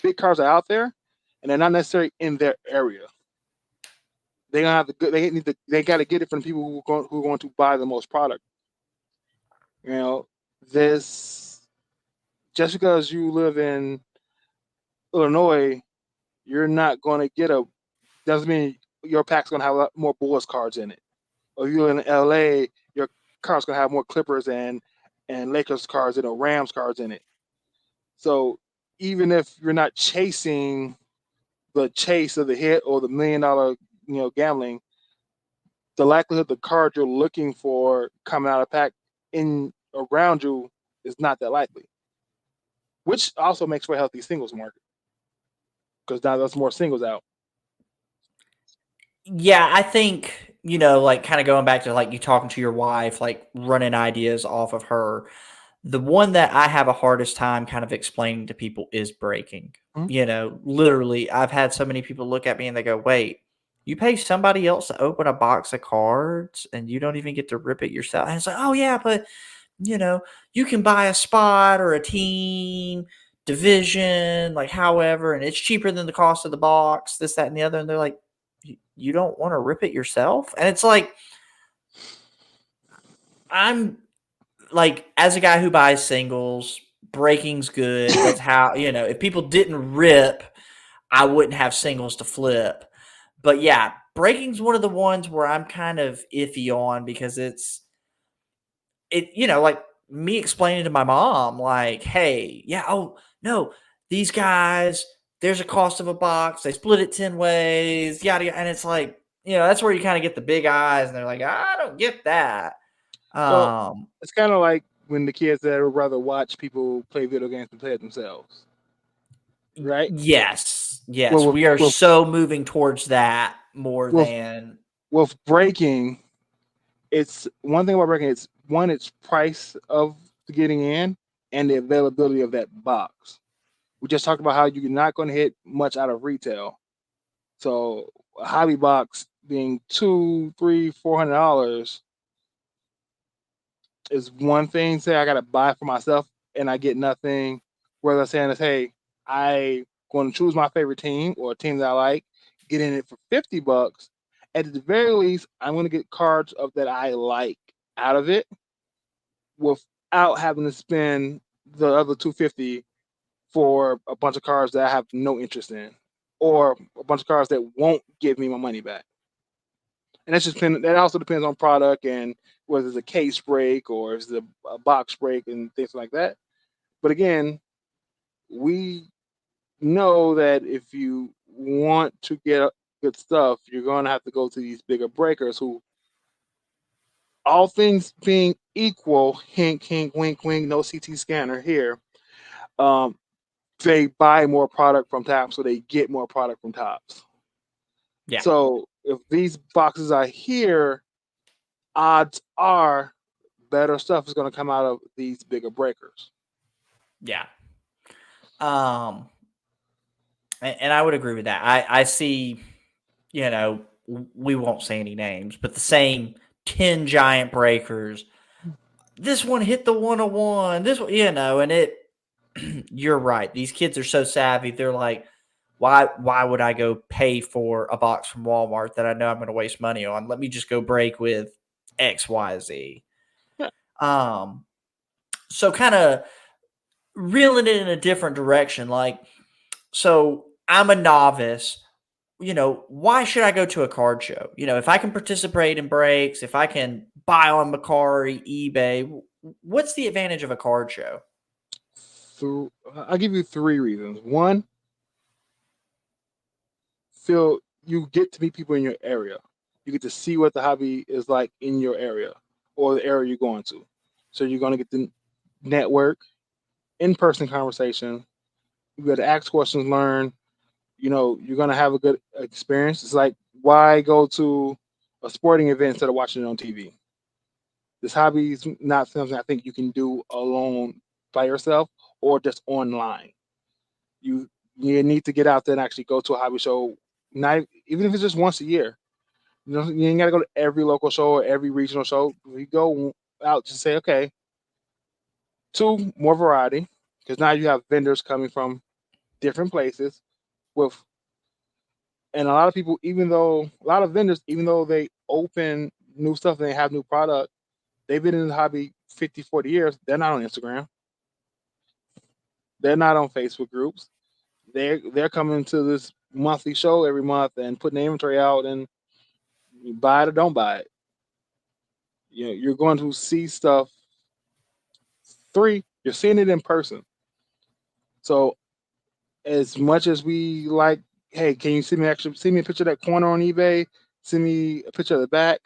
big cars are out there, and they're not necessarily in their area. They gonna have to they got to get it from people who are going to buy the most product. This just because you live in Illinois, you're not going to get doesn't mean your pack's going to have a lot more Bulls cards in it. Or if you're in LA, your car's going to have more Clippers and Lakers cards and Rams cards in it. So even if you're not chasing the chase of the hit or the $1 million, gambling, the likelihood the card you're looking for coming out of pack in around you is not that likely. Which also makes for a healthy singles market because now there's more singles out. yeah, I think, like kind of going back to like you talking to your wife, like running ideas off of her. The one that I have a hardest time kind of explaining to people is breaking. Mhm. Literally, I've had so many people look at me and they go, wait, you pay somebody else to open a box of cards and you don't even get to rip it yourself. And it's like, oh, yeah, but, you can buy a spot or a team, division, like however, and it's cheaper than the cost of the box, this, that, and the other. And they're like, you don't want to rip it yourself? And it's like, I'm like, as a guy who buys singles, breaking's good. That's how, if people didn't rip, I wouldn't have singles to flip. But yeah, breaking's one of the ones where I'm kind of iffy on because like me explaining to my mom, like, hey, yeah, oh, no, these guys, there's a cost of a box. They split it 10 ways, yada, yada. And it's like, that's where you kind of get the big eyes and they're like, I don't get that. Well, it's kind of like when the kids that would rather watch people play video games than play it themselves, right? Yes. Yes. Well, We are so moving towards that more with, than. with breaking, it's one thing about breaking. It's price of getting in and the availability of that box. We just talked about how you're not going to hit much out of retail. So a hobby box being $200, $300, $400 is one thing. Say I got to buy for myself and I get nothing. Whether saying is, hey, I going to choose my favorite team or a team that I like, get in it for $50. At the very least, I'm going to get cards of that I like out of it without having to spend the other $250 for a bunch of cards that I have no interest in, or a bunch of cards that won't give me my money back. And that also depends on product and whether it's a case break or it's a box break and things like that. But again, we know that if you want to get good stuff, you're going to have to go to these bigger breakers who, all things being equal, hink, hink, wink, wink, no CT scanner here, they buy more product from Topps, so they get more product from Topps. Yeah. So if these boxes are here, odds are better stuff is going to come out of these bigger breakers. Yeah. Um, and I would agree with that. I see, you know, we won't say any names, but the same 10 giant breakers. This one hit the 101. This one, you know, and it, you're right. These kids are so savvy. They're like, why would I go pay for a box from Walmart that I know I'm going to waste money on? Let me just go break with XYZ. Yeah. So kind of reeling it in a different direction. Like, so I'm a novice. You know, why should I go to a card show? You know, if I can participate in breaks, if I can buy on Macari, eBay, what's the advantage of a card show? I'll give you 3 reasons. One, Phil, you get to meet people in your area. You get to see what the hobby is like in your area or the area you're going to. So you're going to get to network, in-person conversation. You got to ask questions, learn. You know, you're going to have a good experience. It's like, why go to a sporting event instead of watching it on TV? This hobby is not something I think you can do alone by yourself or just online. You need to get out there and actually go to a hobby show, not even if it's just once a year. You know, you ain't got to go to every local show or every regional show. You go out to say, okay, 2, more variety, because now you have vendors coming from different places with, and a lot of people, even though a lot of vendors, even though they open new stuff and they have new product, they've been in the hobby 50, 40 years. They're not on Instagram. They're not on Facebook groups. They're coming to this monthly show every month and putting the inventory out, and you buy it or don't buy it. You know, you're going to see stuff. 3, you're seeing it in person. So as much as we like, hey, can you send me a picture of that corner on eBay? Send me a picture of the back.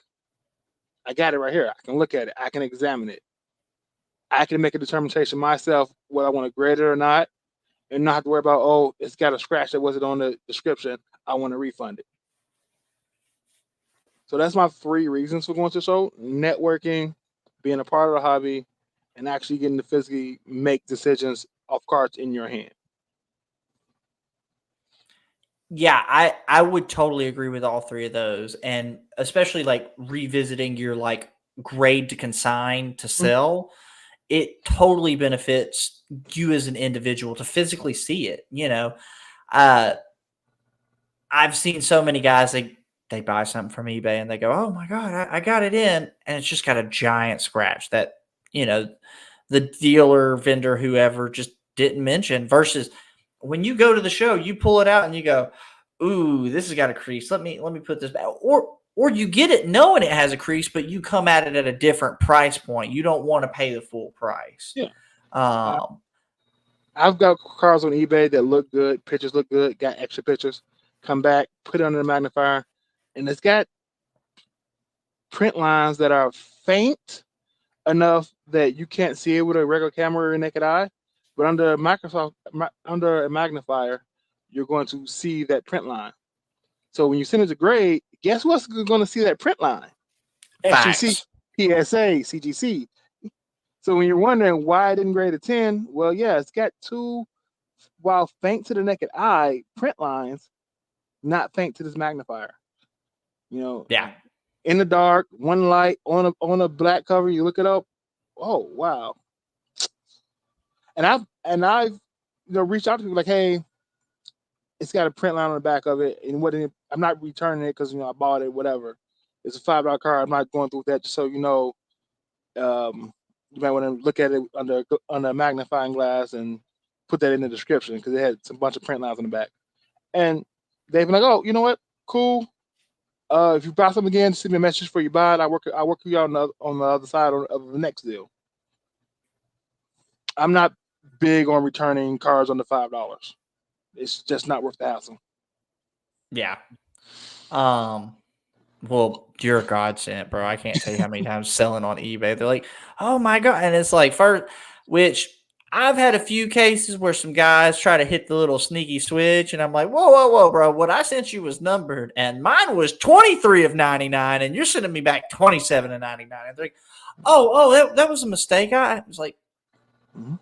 I got it right here. I can look at it. I can examine it. I can make a determination myself whether I want to grade it or not, and not have to worry about, oh, it's got a scratch that wasn't on the description. I want to refund it. So that's my 3 reasons for going to the show: networking, being a part of the hobby, and actually getting to physically make decisions off cards in your hand. Yeah, I would totally agree with all 3 of those, and especially like revisiting your like grade to consign to Mm. sell. It totally benefits you as an individual to physically see it. You know, uh, I've seen so many guys they buy something from eBay and they go, "Oh my god, I got it in," and it's just got a giant scratch that you know the dealer, vendor, whoever just didn't mention. Versus when you go to the show, you pull it out and you go, "Ooh, this has got a crease. Let me put this back." Or you get it knowing it has a crease, but you come at it at a different price point. You don't want to pay the full price. Yeah. Um, I've got cars on eBay that look good, pictures look good, got extra pictures. Come back, put it under the magnifier, and it's got print lines that are faint enough that you can't see it with a regular camera or naked eye. But under a magnifier, you're going to see that print line. So when you send it to grade, guess what's going to see that print line? SGC, Facts. PSA, CGC. So when you're wondering why I didn't grade a 10, well, yeah, it's got 2, while faint to the naked eye, print lines, not faint to this magnifier. You know, Yeah. in the dark, one light on a black cover, you look it up. Oh wow! And I've reached out to people like, hey, it's got a print line on the back of it, and I'm not returning it because I bought it, whatever. It's a $5 card. I'm not going through that. Just so you know, you might want to look at it under a magnifying glass and put that in the description because it had some bunch of print lines on the back. And they've been like, oh, you know what? Cool. If you buy something again, send me a message before you buy it. I work with you on the other side of the next deal. I'm not big on returning cards under $5. It's just not worth the hassle. Yeah. Well, you're a godsend, bro. I can't tell you how many times selling on eBay, they're like, "Oh my god!" And it's like first, which I've had a few cases where some guys try to hit the little sneaky switch, and I'm like, "Whoa, whoa, whoa, bro! What I sent you was numbered, and mine was 23 of 99, and you're sending me back 27 of 99." And they're like, "Oh, that was a mistake." I was like, mm-hmm.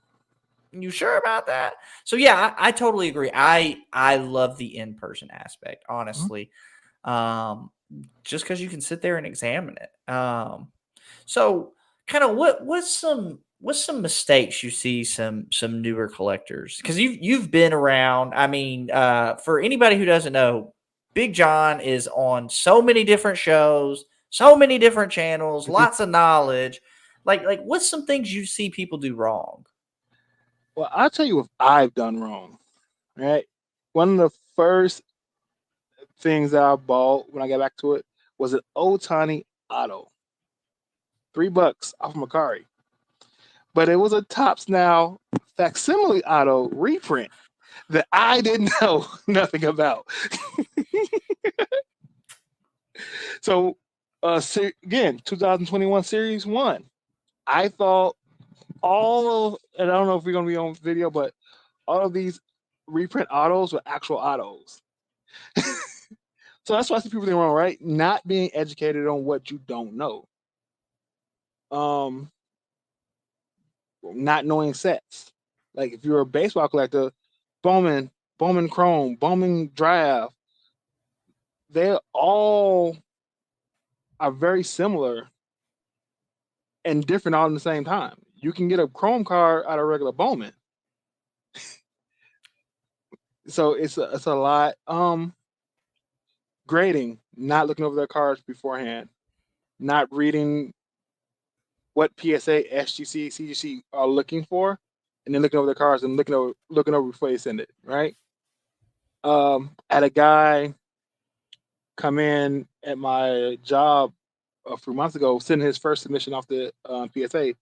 You sure about that? So yeah, I totally agree. I love the in-person aspect, honestly. Um, just because you can sit there and examine it. So kind of what's some mistakes you see some newer collectors, because you've been around. I mean, for anybody who doesn't know, Big John is on so many different shows, so many different channels, lots of knowledge. Like what's some things you see people do wrong? Well, I'll tell you what I've done wrong. Right. One of the first things that I bought when I got back to it was an Otani Auto, $3 off Macari, but it was a Tops Now facsimile auto reprint that I didn't know nothing about. So, again, 2021 Series 1. I thought and I don't know if we're going to be on video, but all of these reprint autos were actual autos. So that's why I see people doing wrong, right? Not being educated on what you don't know. Not knowing sets. Like if you're a baseball collector, Bowman Chrome, Bowman Draft, they all are very similar and different all in the same time. You can get a Chrome card out of regular Bowman. So it's a lot. Grading, not looking over their cards beforehand, not reading what PSA, SGC, CGC are looking for, and then looking over their cards and looking over before they send it, right? Had a guy come in at my job a few months ago, sending his first submission off the PSA.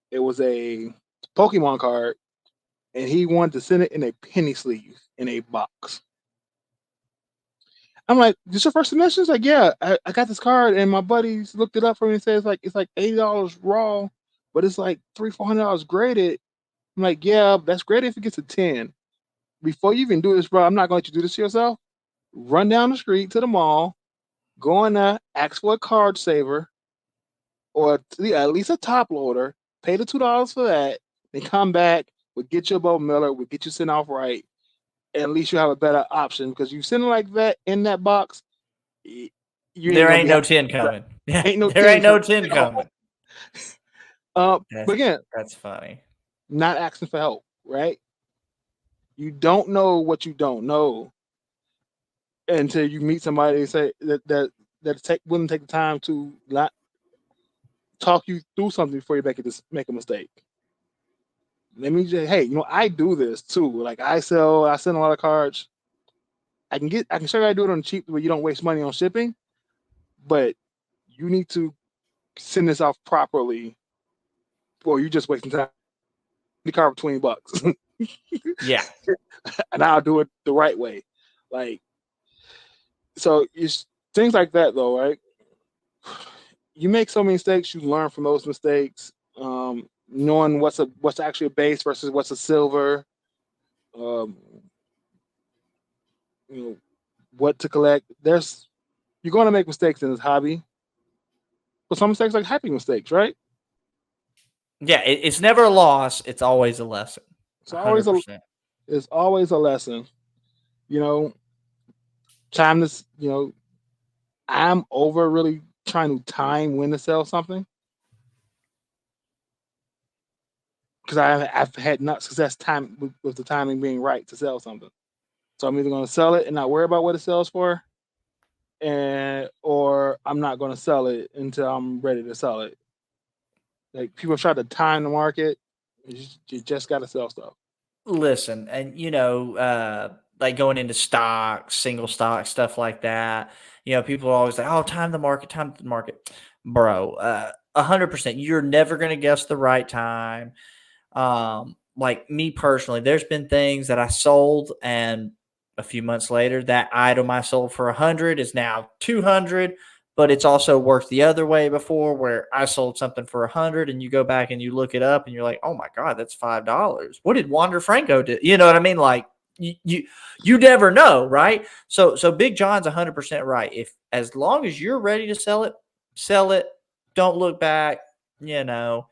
It was a Pokemon card, and he wanted to send it in a penny sleeve in a box. I'm like, "This your first submission?" He's like, "Yeah, I got this card, and my buddies looked it up for me and says it's like $80 raw, but it's like $300-400 graded." I'm like, "Yeah, that's great if it gets a 10. Before you even do this, bro, I'm not going to let you do this to yourself. Run down the street to the mall, go in there, ask for a card saver or at least a top loader, pay the $2 for that, then come back, we'll get you a Bo Miller, we'll get you sent off right, and at least you have a better option because you send it like that in that box, you ain't There gonna ain't be no happy. 10 coming. Yeah, Ain't no there 10 ain't no coming 10 at all. coming. But again, That's funny. not asking for help, right? You don't know what you don't know until you meet somebody and say that wouldn't take the time to talk you through something before you make a mistake. Let me just, hey, I do this too. Like I send a lot of cards. I can show you how to do it on cheap where you don't waste money on shipping, but you need to send this off properly, or you just wasting time. The card for $20, Yeah. and I'll do it the right way. Like, so it's things like that, though, right? You make so many mistakes, you learn from those mistakes. Knowing what's actually a base versus what's a silver. Um, what to collect. You're going to make mistakes in this hobby, but some mistakes like happy mistakes, right? Yeah, it's never a loss. It's always a lesson. It's always a 100%. it's always a lesson. You know, time this. I'm over really trying to time when to sell something because I've had not success time with the timing being right to sell something. So I'm either going to sell it and not worry about what it sells for, or I'm not going to sell it until I'm ready to sell it. Like people try to time the market, you just got to sell stuff. Listen, and like going into stocks, single stock, stuff like that. People are always like, "Oh, time the market, bro." 100%. You're never gonna guess the right time. Like me personally, there's been things that I sold, and a few months later, that item I sold for 100 is now 200. But it's also worked the other way before, where I sold something for 100, and you go back and you look it up, and you're like, "Oh my god, that's $5. What did Wander Franco do?" You know what I mean? Like you never know, right? So Big John's 100% right. If as long as you're ready to sell it, sell it. Don't look back. You know.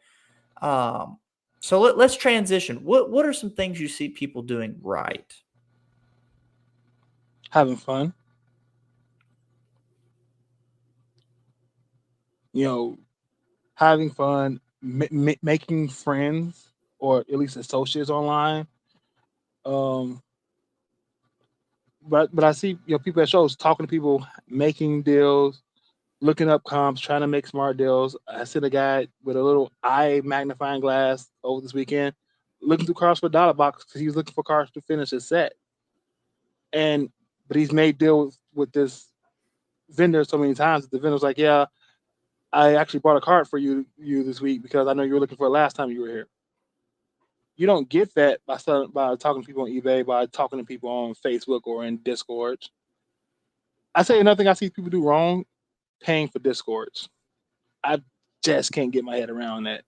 Um, So let's transition. What are some things you see people doing right? Having fun, you know, having fun, making friends or at least associates online. Um, but I see people at shows talking to people, making deals, looking up comps, trying to make smart deals. I seen a guy with a little eye magnifying glass over this weekend, looking through cars for dollar box because he was looking for cars to finish his set. And but he's made deals with this vendor so many times that the vendor's like, yeah, I actually bought a card for you this week because I know you were looking for it last time you were here. You don't get that by talking to people on eBay, by talking to people on Facebook or in Discord. I say another thing I see people do wrong: paying for Discords. I just can't get my head around that.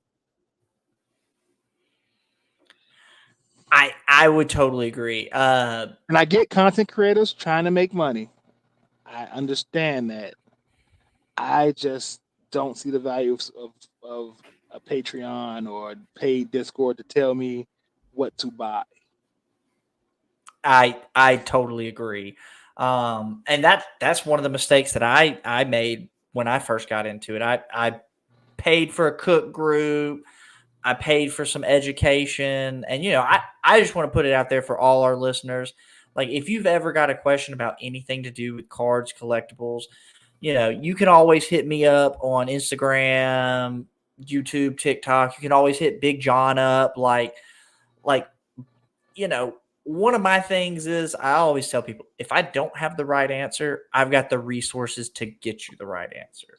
I would totally agree. And I get content creators trying to make money. I understand that. I just don't see the value of a Patreon or a paid Discord to tell me what to buy. I totally agree. And that's one of the mistakes that I made when I first got into it. I paid for a cook group. I paid for some education. And I just want to put it out there for all our listeners. Like, if you've ever got a question about anything to do with cards, collectibles, you can always hit me up on Instagram, YouTube, TikTok. You can always hit Big John up. Like, one of my things is I always tell people, if I don't have the right answer, I've got the resources to get you the right answer.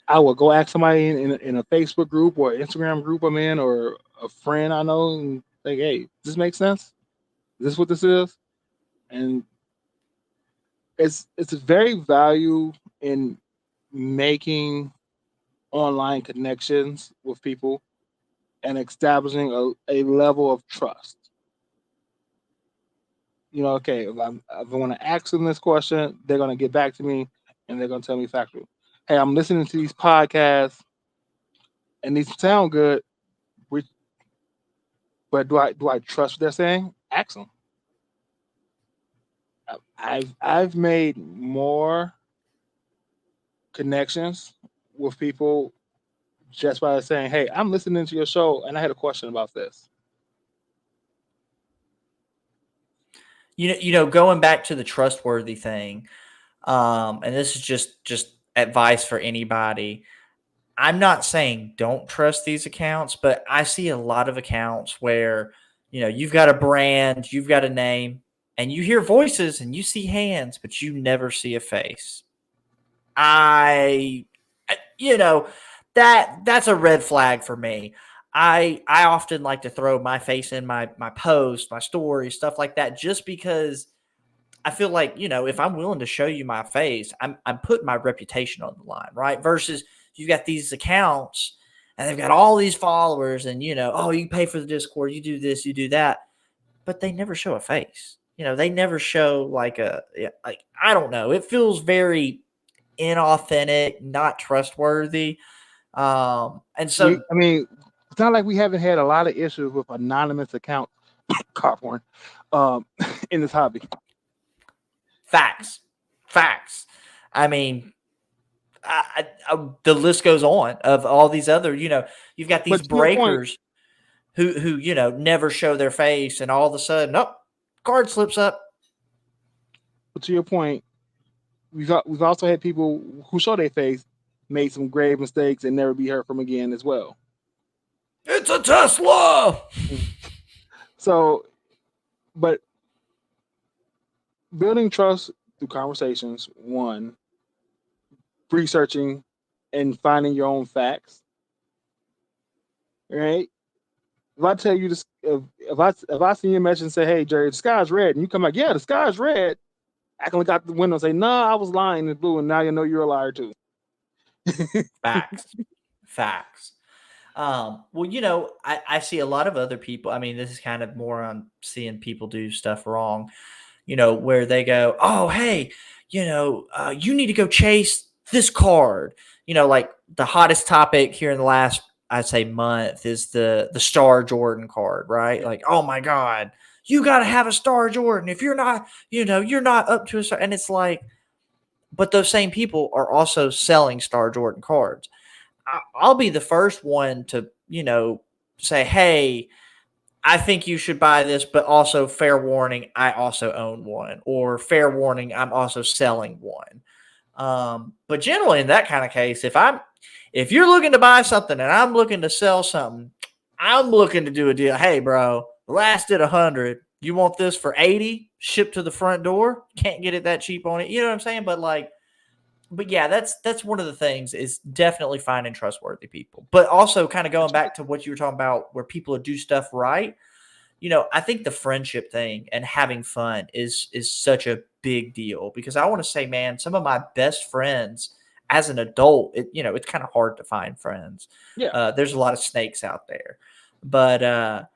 I will go ask somebody in a Facebook group or Instagram group I'm in or a friend I know and like, hey, does this make sense? Is this what this is? And it's a very value in making online connections with people and establishing a level of trust. Okay, if I want to ask them this question, they're going to get back to me and they're going to tell me factual. Hey, I'm listening to these podcasts and these sound good, but do I trust what they're saying? Ask them. I've made more connections with people just by saying, "Hey, I'm listening to your show and I had a question about this." Going back to the trustworthy thing, and this is just advice for anybody. I'm not saying don't trust these accounts, but I see a lot of accounts where, you've got a brand, you've got a name, and you hear voices and you see hands, but you never see a face. I you know, that's a red flag for me. I often like to throw my face in my post, my stories, stuff like that, just because I feel like, if I'm willing to show you my face, I'm putting my reputation on the line, right? Versus you've got these accounts and they've got all these followers and, oh, you pay for the Discord, you do this, you do that, but they never show a face. They never show I don't know. It feels very inauthentic, not trustworthy. And so I mean, it's not like we haven't had a lot of issues with anonymous account car porn in this hobby. facts. I mean, the list goes on of all these other, you've got these breakers who never show their face, and all of a sudden, card slips up. But to your point, we've also had people who show their face, made some grave mistakes, and never be heard from again as well. It's a Tesla. So, but building trust through conversations, one, researching and finding your own facts, right? If I tell you this, if I see your message and say, "Hey, Jerry, the sky's red," and you come like, "Yeah, the sky's red," I can look out the window and say, "Nah, I was lying. It's blue," and now you know you're a liar too. Facts. Well, I see a lot of other people. I mean, this is kind of more on seeing people do stuff wrong, where they go, "Oh, hey, you need to go chase this card." Like the hottest topic here in the last, I say month is the Star Jordan card, right? Like, oh my God, you got to have a Star Jordan. If you're not, you're not up to a star. And it's like, but those same people are also selling Star Jordan cards. I'll be the first one to, say, hey, I think you should buy this, but also fair warning, I also own one, or fair warning, I'm also selling one. But generally in that kind of case, if you're looking to buy something and I'm looking to sell something, I'm looking to do a deal. Hey, bro, last at 100. You want this for 80 shipped to the front door? Can't get it that cheap on it. You know what I'm saying? But yeah, that's one of the things is definitely finding trustworthy people. But also kind of going back to what you were talking about where people do stuff right. I think the friendship thing and having fun is such a big deal because I want to say, man, some of my best friends as an adult, it's kind of hard to find friends. Yeah. There's a lot of snakes out there, but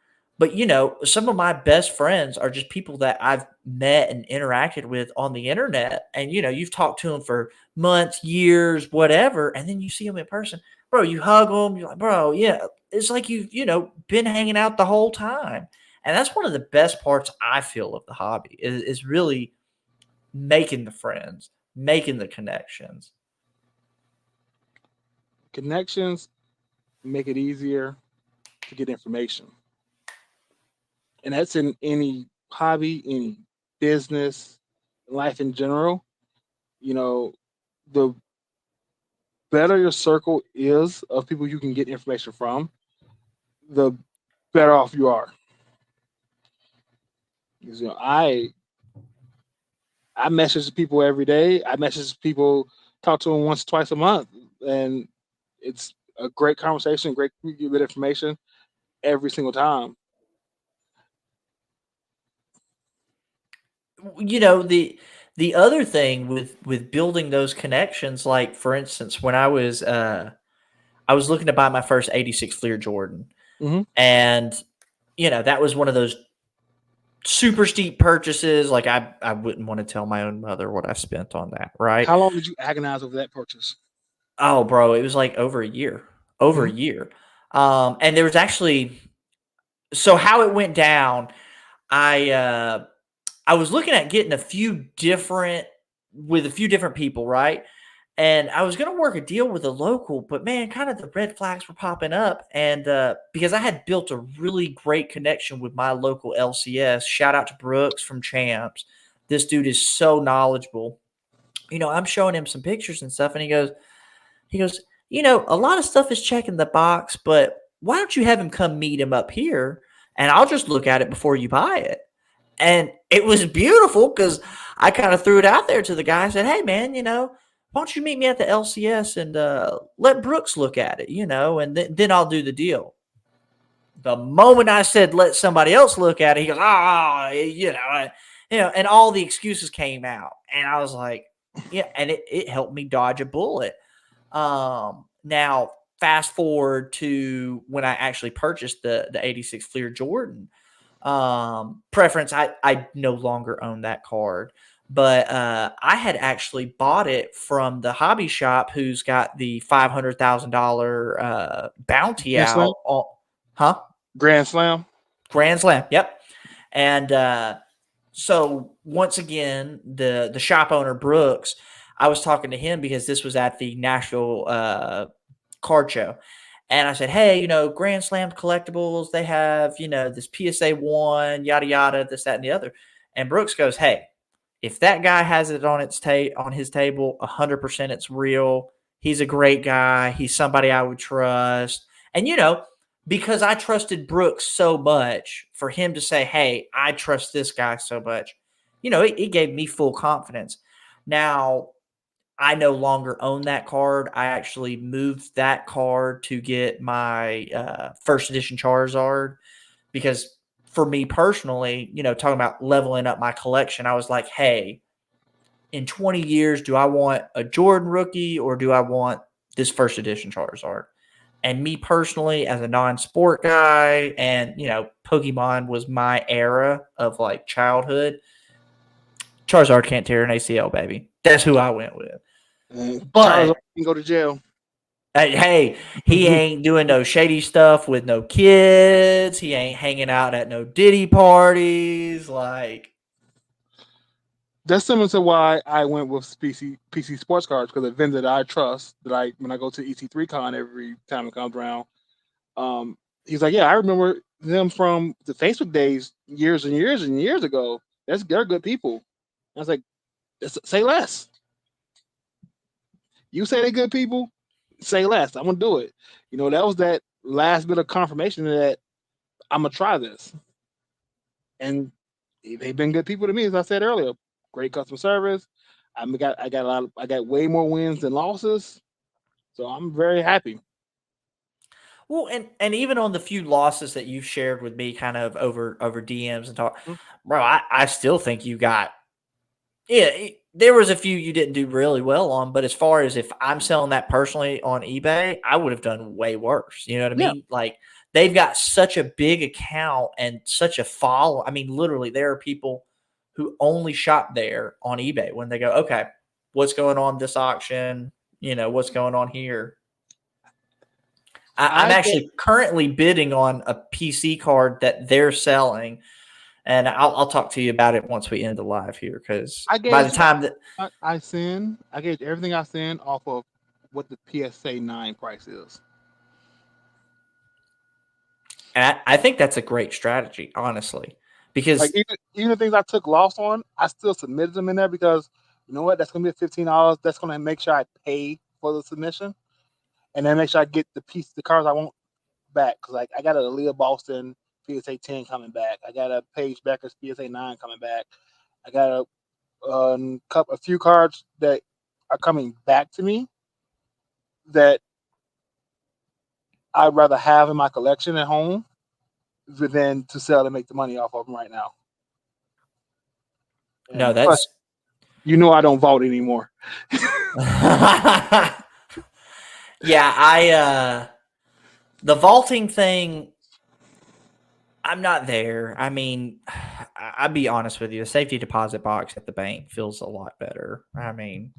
some of my best friends are just people that I've met and interacted with on the internet, and you've talked to them for months, years, whatever, and then you see them in person, bro. You hug them, you're like, bro, yeah, it's like you've been hanging out the whole time. And that's one of the best parts I feel of the hobby is really making the friends, making the connections. Connections make it easier to get information. And that's in any hobby, any business, life in general. The better your circle is of people you can get information from, the better off you are. Because, I message people every day. I message people, talk to them once, twice a month, and it's a great conversation, great bit of information every single time. The other thing with building those connections, like for instance, when I was looking to buy my first 86 Fleer Jordan, Hmm. and that was one of those super steep purchases. Like I wouldn't want to tell my own mother what I spent on that, right? How long did you agonize over that purchase? Oh, bro, it was like over a year. Over a Hmm. year. And there was actually so how it went down, I I was looking at getting a few different with a few different people, right? And I was going to work a deal with a local, but man, kind of the red flags were popping up. And because I had built a really great connection with my local LCS, shout out to Brooks from Champs. This dude is so knowledgeable. I'm showing him some pictures and stuff, and he goes, a lot of stuff is checking the box, but why don't you have him come meet him up here, and I'll just look at it before you buy it. And it was beautiful because I kind of threw it out there to the guy. I said, hey, man, why don't you meet me at the LCS and let Brooks look at it, and then I'll do the deal. The moment I said let somebody else look at it, he goes, and all the excuses came out. And I was like, yeah, and it helped me dodge a bullet. Now, fast forward to when I actually purchased the 86 Fleer Jordan. Preference, I no longer own that card, but I had actually bought it from the hobby shop who's got the $500,000 bounty Grand Slam? out on, huh? Grand Slam? Grand Slam, yep. And so once again, the shop owner Brooks, I was talking to him because this was at the Nashville card show. And I said, hey, Grand Slam collectibles, they have, this PSA 1, yada, yada, this, that, and the other. And Brooks goes, hey, if that guy has it on on his table, 100% it's real. He's a great guy. He's somebody I would trust. And, because I trusted Brooks so much, for him to say, hey, I trust this guy so much, it gave me full confidence. Now, I no longer own that card. I actually moved that card to get my first edition Charizard because for me personally, talking about leveling up my collection, I was like, hey, in 20 years, do I want a Jordan rookie or do I want this first edition Charizard? And me personally, as a non-sport guy, and Pokemon was my era of like childhood. Charizard can't tear an ACL, baby. That's who I went with. Charizard But can go to jail. Hey, he ain't doing no shady stuff with no kids. He ain't hanging out at no Diddy parties. Like, That's similar to why I went with PC sports cards, because a vendor that I trust, that I when I go to EC3 Con every time it comes around, um, he's like, yeah, I remember them from the Facebook days years and years and years ago. They're good people. I was like, say less. You say they're good people, say less. I'm gonna do it. That was that last bit of confirmation that I'm gonna try this. And they've been good people to me, as I said earlier. Great customer service. I got way more wins than losses, so I'm very happy. well, and even on the few losses that you've shared with me, kind of over DMs and talk, Mm. bro, I still think you got. Yeah, there was a few you didn't do really well on, but as far as if I'm selling that personally on eBay, I would have done way worse. You know what I Yeah, mean? Like they've got such a big account and such a follow. I mean, literally, there are people who only shop there on eBay when they go, okay, what's going on this auction? What's going on here? I'm I get actually currently bidding on a PC card that they're selling, and I'll talk to you about it once we end the live here. Because I by the gauge time that I gauge everything I send off of what the PSA 9 price is. And I think that's a great strategy, honestly, Like, because even the things I took loss on, I still submitted them in there, because you know what? That's gonna be $15. That's gonna make sure I pay for the submission, and then make sure I get the cards I want back. Because like I got a Aaliyah Boston PSA 10 coming back. I got a Paige Becker's PSA 9 coming back. I got a few cards that are coming back to me that I'd rather have in my collection at home than to sell and make the money off of them right now. no, And plus, that's I don't vault anymore. yeah, the vaulting thing, I'm not there. I mean, I'll be honest with you, the safety deposit box at the bank feels a lot better. I mean,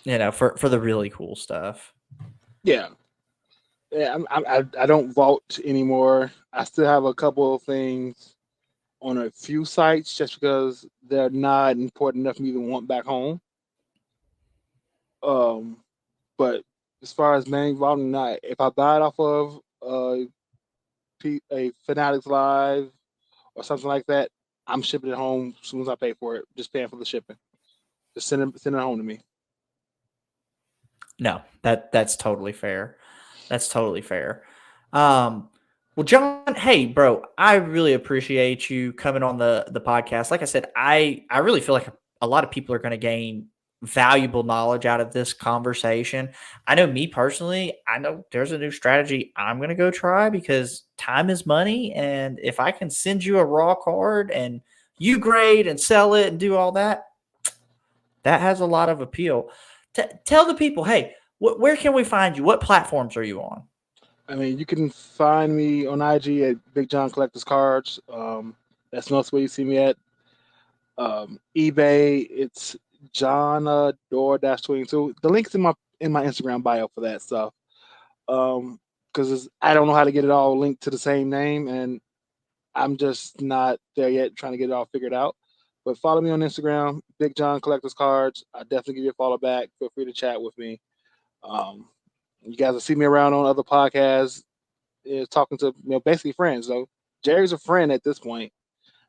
for the really cool stuff. Yeah, yeah. I don't vault anymore. I still have a couple of things on a few sites just because they're not important enough for me to want back home. Um, but as far as main vaulting, not if I buy it off of a Fanatics Live or something like that, I'm shipping it home as soon as I pay for it. Just paying for the shipping. Just send it home to me. No, that's totally fair. That's totally fair. Um, well, John, hey, bro, I really appreciate you coming on the podcast. Like I said, I really feel like a lot of people are going to gain valuable knowledge out of this conversation. I know me personally, I know there's a new strategy I'm going to go try because time is money, and if I can send you a raw card and you grade and sell it and do all that, that has a lot of appeal. Tell the people, hey, where can we find you? What platforms are you on? I mean, you can find me on IG at Big John Collectors Cards. That's most where you see me at. eBay, it's John Door 22. The link's in my Instagram bio for that stuff. Because I don't know how to get it all linked to the same name, and I'm just not there yet trying to get it all figured out. But follow me on Instagram, Big John Collectors Cards. I definitely give you a follow back. Feel free to chat with me. Um, you guys will see me around on other podcasts, talking to basically friends. So Jerry's a friend at this point,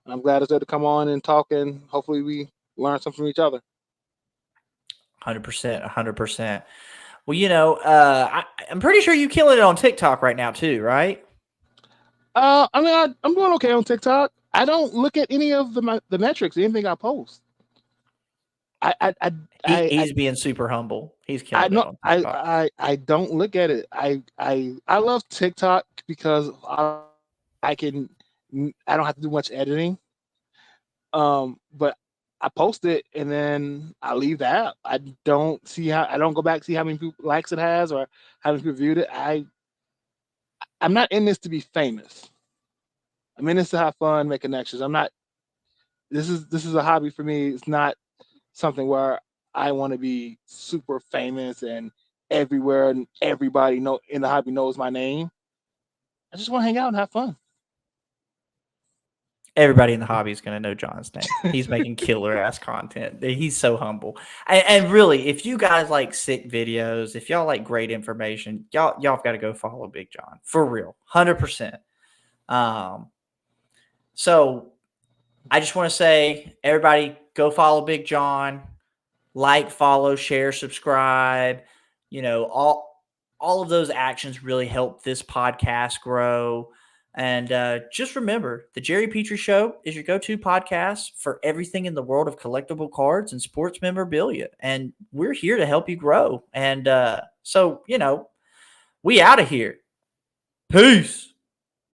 and I'm glad it's there to come on and talk, and hopefully we learn something from each other. 100%, 100%. Well, I'm pretty sure you killing it on TikTok right now too, right? I mean, I'm doing okay on TikTok. I don't look at any of the metrics, anything I post. I I I He's being super humble. He's I killing it no, on TikTok. I don't look at it. I love TikTok because I can I don't have to do much editing. But I post it and then I leave the app. I don't go back see how many people likes it has or how many people viewed it. I'm not in this to be famous. I'm in this to have fun, make connections. I'm not. This is a hobby for me. It's not something where I want to be super famous and everywhere and everybody in the hobby knows my name. I just want to hang out and have fun. Everybody in the hobby is going to know John's name. He's making killer ass content. He's so humble. And really, if you guys like sick videos, if y'all like great information, y'all have got to go follow Big John for real, 100%. So I just want to say, everybody go follow Big John, like, follow, share, subscribe. You know, all of those actions really help this podcast grow. And just remember, the Jerry Pitre Show is your go-to podcast for everything in the world of collectible cards and sports memorabilia. And we're here to help you grow. And so, we out of here. Peace.